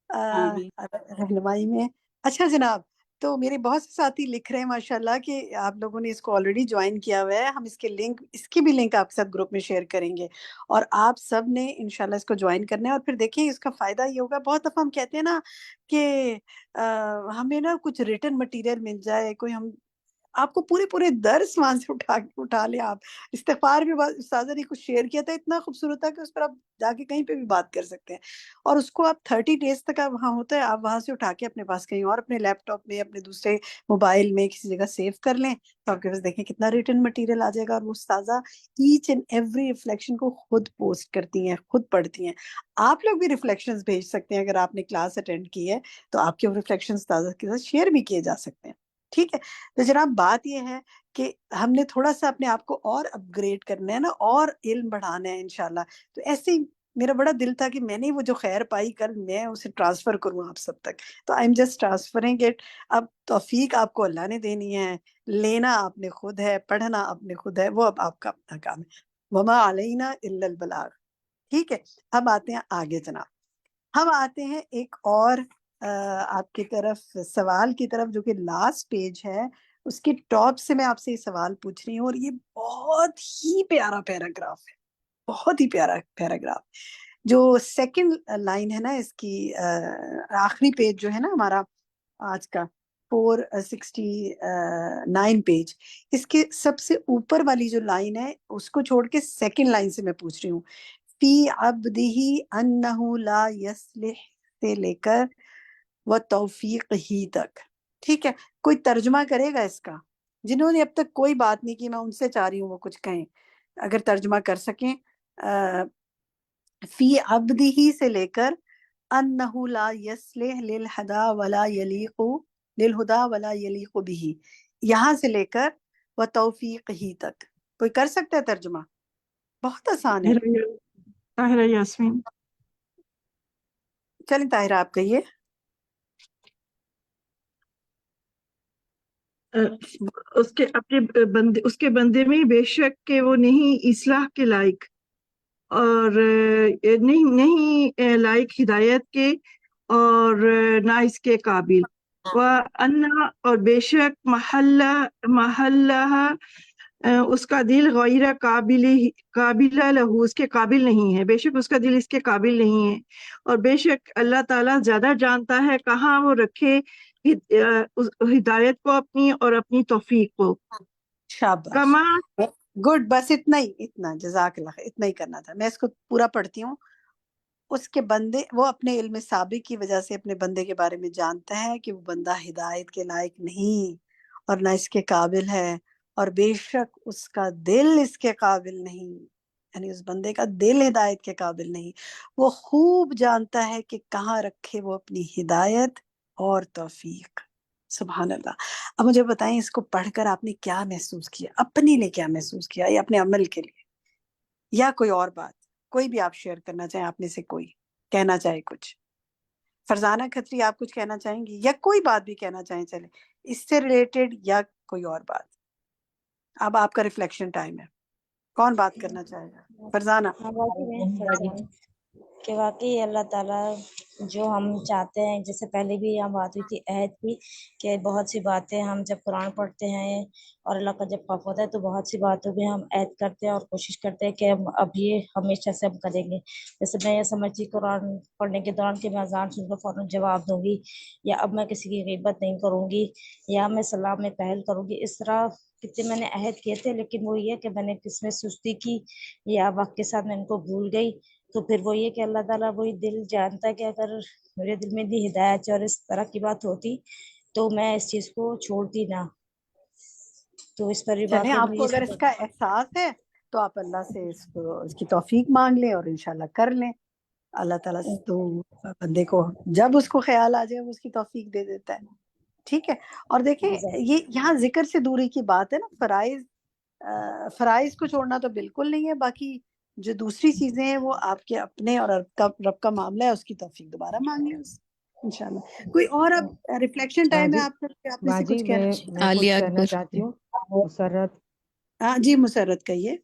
Speaker 5: آمین۔
Speaker 4: رہنمائی میں۔ اچھا جناب، تو میرے بہت سے ساتھی لکھ رہے ہیں ماشاءاللہ کہ آپ لوگوں نے اس کو آلریڈی جوائن کیا ہوا ہے، ہم اس کی بھی لنک آپ کے ساتھ گروپ میں شیئر کریں گے، اور آپ سب نے انشاءاللہ اس کو جوائن کرنا ہے، اور پھر دیکھیں اس کا فائدہ یہ ہوگا۔ بہت دفعہ ہم کہتے ہیں نا کہ ہمیں نا کچھ ریٹن مٹیریل مل جائے، کوئی ہم آپ کو پورے درس وہاں سے اٹھا لیں۔ آپ استغفار بھی استاذہ نے کچھ شیئر کیا تھا، اتنا خوبصورت تھا کہ اس پر آپ جا کے کہیں پہ بھی بات کر سکتے ہیں، اور اس کو آپ 30 ڈیز تک آپ وہاں ہوتا ہے، آپ وہاں سے اٹھا کے اپنے پاس کہیں اور اپنے لیپ ٹاپ میں، اپنے دوسرے موبائل میں کسی جگہ سیو کر لیں، تو آپ کے پاس دیکھیں کتنا ریٹن مٹیریل آ جائے گا۔ اور وہ استاذہ ایچ اینڈ ایوری ریفلیکشن کو خود پوسٹ کرتی ہیں، خود پڑھتی ہیں۔ آپ لوگ بھی ریفلیکشنز بھیج سکتے ہیں، اگر آپ نے کلاس اٹینڈ کی ہے تو آپ کے ریفلیکشن استاذہ کے ساتھ شیئر بھی کیے جا سکتے ہیں، ٹھیک ہے؟ تو جناب بات یہ ہے کہ ہم نے تھوڑا سا اپنے آپ کو اور اپ گریڈ کرنا ہے نا، اور علم بڑھانا ہے انشاءاللہ، تو ایسے ہی میرا بڑا دل تھا کہ میں نے وہ جو خیر پائی کل میں اسے ٹرانسفر کروں آپ سب تک، تو I am just transferring it. اب توفیق آپ کو اللہ نے دینی ہے، لینا آپ نے خود ہے، پڑھنا آپ نے خود ہے، وہ اب آپ کا اپنا کام ہے. وما علینا الا البلاغ. ٹھیک ہے، اب آتے ہیں آگے جناب. ہم آتے ہیں ایک اور آپ کی طرف سوال کی طرف جو کہ لاسٹ پیج ہے، اس کے ٹاپ سے میں آپ سے یہ سوال پوچھ رہی ہوں، اور یہ بہت ہی پیارا پیراگراف ہے، بہت ہی پیارا پیراگراف. جو سیکنڈ لائن ہے نا اس کی، آخری پیج جو ہے نا ہمارا آج کا 469 پیج، اس کے سب سے اوپر والی جو لائن ہے اس کو چھوڑ کے سیکنڈ لائن سے میں پوچھ رہی ہوں. فی عبدہ انہ لا یصلح سے لے کر و توفیق ہی تک. ٹھیک ہے، کوئی ترجمہ کرے گا اس کا؟ جنہوں نے اب تک کوئی بات نہیں کی میں ان سے چاہ رہی ہوں وہ کچھ کہیں، اگر ترجمہ کر سکیں. فی عبدہ سے لے کر انہ لا یصلح للہدا ولا یلیق بہ، یہاں سے لے کر و توفیق ہی تک. کوئی کر سکتا ہے ترجمہ؟ بہت آسان ہے.
Speaker 13: طاہرہ یاسمین.
Speaker 4: چلیں طاہرہ آپ کہیے.
Speaker 13: اس کے اپنے بندے، اس کے بندے میں بے شک کہ وہ نہیں اصلاح کے لائق، اور نہیں لائق ہدایت کے، اور نہ اس کے قابل. وَأَنَّ، اور بے شک محلہ اس کا دل غیر قابل لہو، اس کے قابل نہیں ہے، بے شک اس کا دل اس کے قابل نہیں ہے. اور بے شک اللہ تعالیٰ زیادہ جانتا ہے کہاں وہ رکھے ہدایت کو اپنی اور اپنی توفیق کو.
Speaker 4: شاباش،
Speaker 13: کما
Speaker 4: گڈ. بس اتنا ہی، اتنا جزاک اللہ خیر، اتنا ہی کرنا تھا. میں اس کو پورا پڑھتی ہوں. اس کے بندے، وہ اپنے علم سابق کی وجہ سے اپنے بندے کے بارے میں جانتا ہے کہ وہ بندہ ہدایت کے لائق نہیں اور نہ اس کے قابل ہے، اور بے شک اس کا دل اس کے قابل نہیں، یعنی اس بندے کا دل ہدایت کے قابل نہیں. وہ خوب جانتا ہے کہ کہاں رکھے وہ اپنی ہدایت اور توفیق. سبحان اللہ. اب مجھے بتائیں اس کو پڑھ کر آپ نے کیا محسوس کیا، اپنے لیے کیا محسوس کیا، یا اپنے عمل کے لیے، یا کوئی اور بات، کوئی بھی آپ شیئر کرنا چاہیں، آپ میں سے کوئی کہنا چاہے کچھ. فرزانہ کھتری آپ کچھ کہنا چاہیں گی، یا کوئی بات بھی کہنا چاہیں، چلے اس سے ریلیٹڈ یا کوئی اور بات. اب آپ کا ریفلیکشن ٹائم ہے، کون بات کرنا چاہے گا؟ فرزانہ.
Speaker 20: ہاں کہ واقعی اللہ تعالیٰ جو ہم چاہتے ہیں، جیسے پہلے بھی یہاں بات ہوئی تھی عہد کی، کہ بہت سی باتیں ہم جب قرآن پڑھتے ہیں اور اللہ کا جب خوف ہوتا ہے تو بہت سی باتوں میں ہم عہد کرتے ہیں اور کوشش کرتے ہیں کہ ہم اب یہ ہمیشہ سے ہم کریں گے. جیسے میں یہ سمجھتی قرآن پڑھنے کے دوران کہ میں اذان سن کر فوراً جواب دوں گی، یا اب میں کسی کی غیبت نہیں کروں گی، یا میں سلام میں پہل کروں گی. اس طرح کتنے میں نے عہد کیے تھے، لیکن وہ یہ کہ میں نے کس میں سستی کی یا وقت کے ساتھ میں ان کو بھول گئی. تو پھر وہ یہ کہ اللہ تعالیٰ وہی دل جانتا ہے کہ اگر میرے دل میں بھی ہدایت اور اس طرح کی بات ہوتی تو میں اس چیز کو چھوڑتی نہ. تو اس پر بھی
Speaker 4: چلیں،
Speaker 20: واقعی
Speaker 4: آپ کو
Speaker 20: مجھے
Speaker 4: اگر اس کا احساس ہے تو آپ اللہ سے اس کی توفیق مانگ لیں اور انشاءاللہ کر لیں. اللہ تعالیٰ تو بندے کو جب اس کو خیال آ جائے وہ اس کی توفیق دے دیتا ہے. ٹھیک ہے. اور دیکھیں یہ یہاں ذکر سے دوری کی بات ہے نا، فرائض کو چھوڑنا تو بالکل نہیں ہے، باقی جو دوسری چیزیں ہیں وہ آپ کے اپنے اور رب کا معاملہ ہے، اس کی توفیق دوبارہ مانگ لیں انشاءاللہ. کوئی اور اب ریفلیکشن ٹائم ہے، آپ میں سے کچھ کہنا چاہیے؟
Speaker 7: میں کچھ کہنا چاہتی ہوں. مسرت.
Speaker 4: ہاں جی، مسرت کہیے.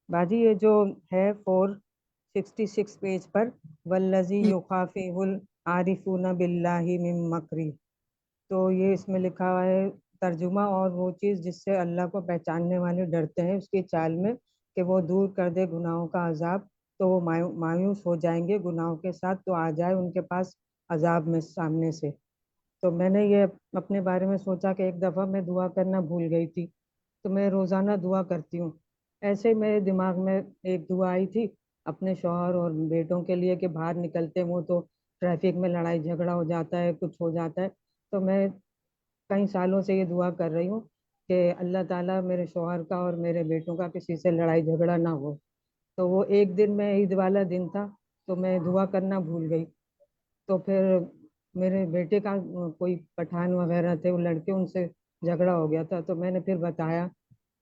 Speaker 7: باجی یہ جو ہے 466 پیج پر، والذی یخافہ العارفون باللہ من مکری، تو یہ اس میں لکھا ہوا ہے ترجمہ، اور وہ چیز جس سے اللہ کو پہچاننے والے ڈرتے ہیں اس کی چال میں، کہ وہ دور کر دے گناہوں کا عذاب تو وہ مایوس ہو جائیں گے گناہوں کے ساتھ، تو آ جائے ان کے پاس عذاب میں سامنے سے. تو میں نے یہ اپنے بارے میں سوچا کہ ایک دفعہ میں دعا کرنا بھول گئی تھی، تو میں روزانہ دعا کرتی ہوں. ایسے میرے دماغ میں ایک دعا آئی تھی اپنے شوہر اور بیٹوں کے لیے کہ باہر نکلتے وہ تو ٹریفک میں لڑائی جھگڑا ہو جاتا ہے، کچھ ہو جاتا ہے. تو میں کئی سالوں سے یہ دعا کر رہی ہوں کہ اللہ تعالیٰ میرے شوہر کا اور میرے بیٹوں کا کسی سے لڑائی جھگڑا نہ ہو. تو وہ ایک دن میں عید والا دن تھا تو میں دعا کرنا بھول گئی. تو پھر میرے بیٹے کا کوئی پٹھان وغیرہ تھے وہ لڑکے، ان سے جھگڑا ہو گیا تھا. تو میں نے پھر بتایا،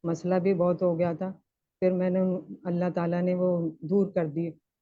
Speaker 7: مسئلہ بھی بہت ہو گیا تھا. پھر میں نے اللہ تعالیٰ نے وہ دور کر دی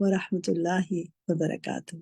Speaker 4: ورحمۃ اللہ وبرکاتہ.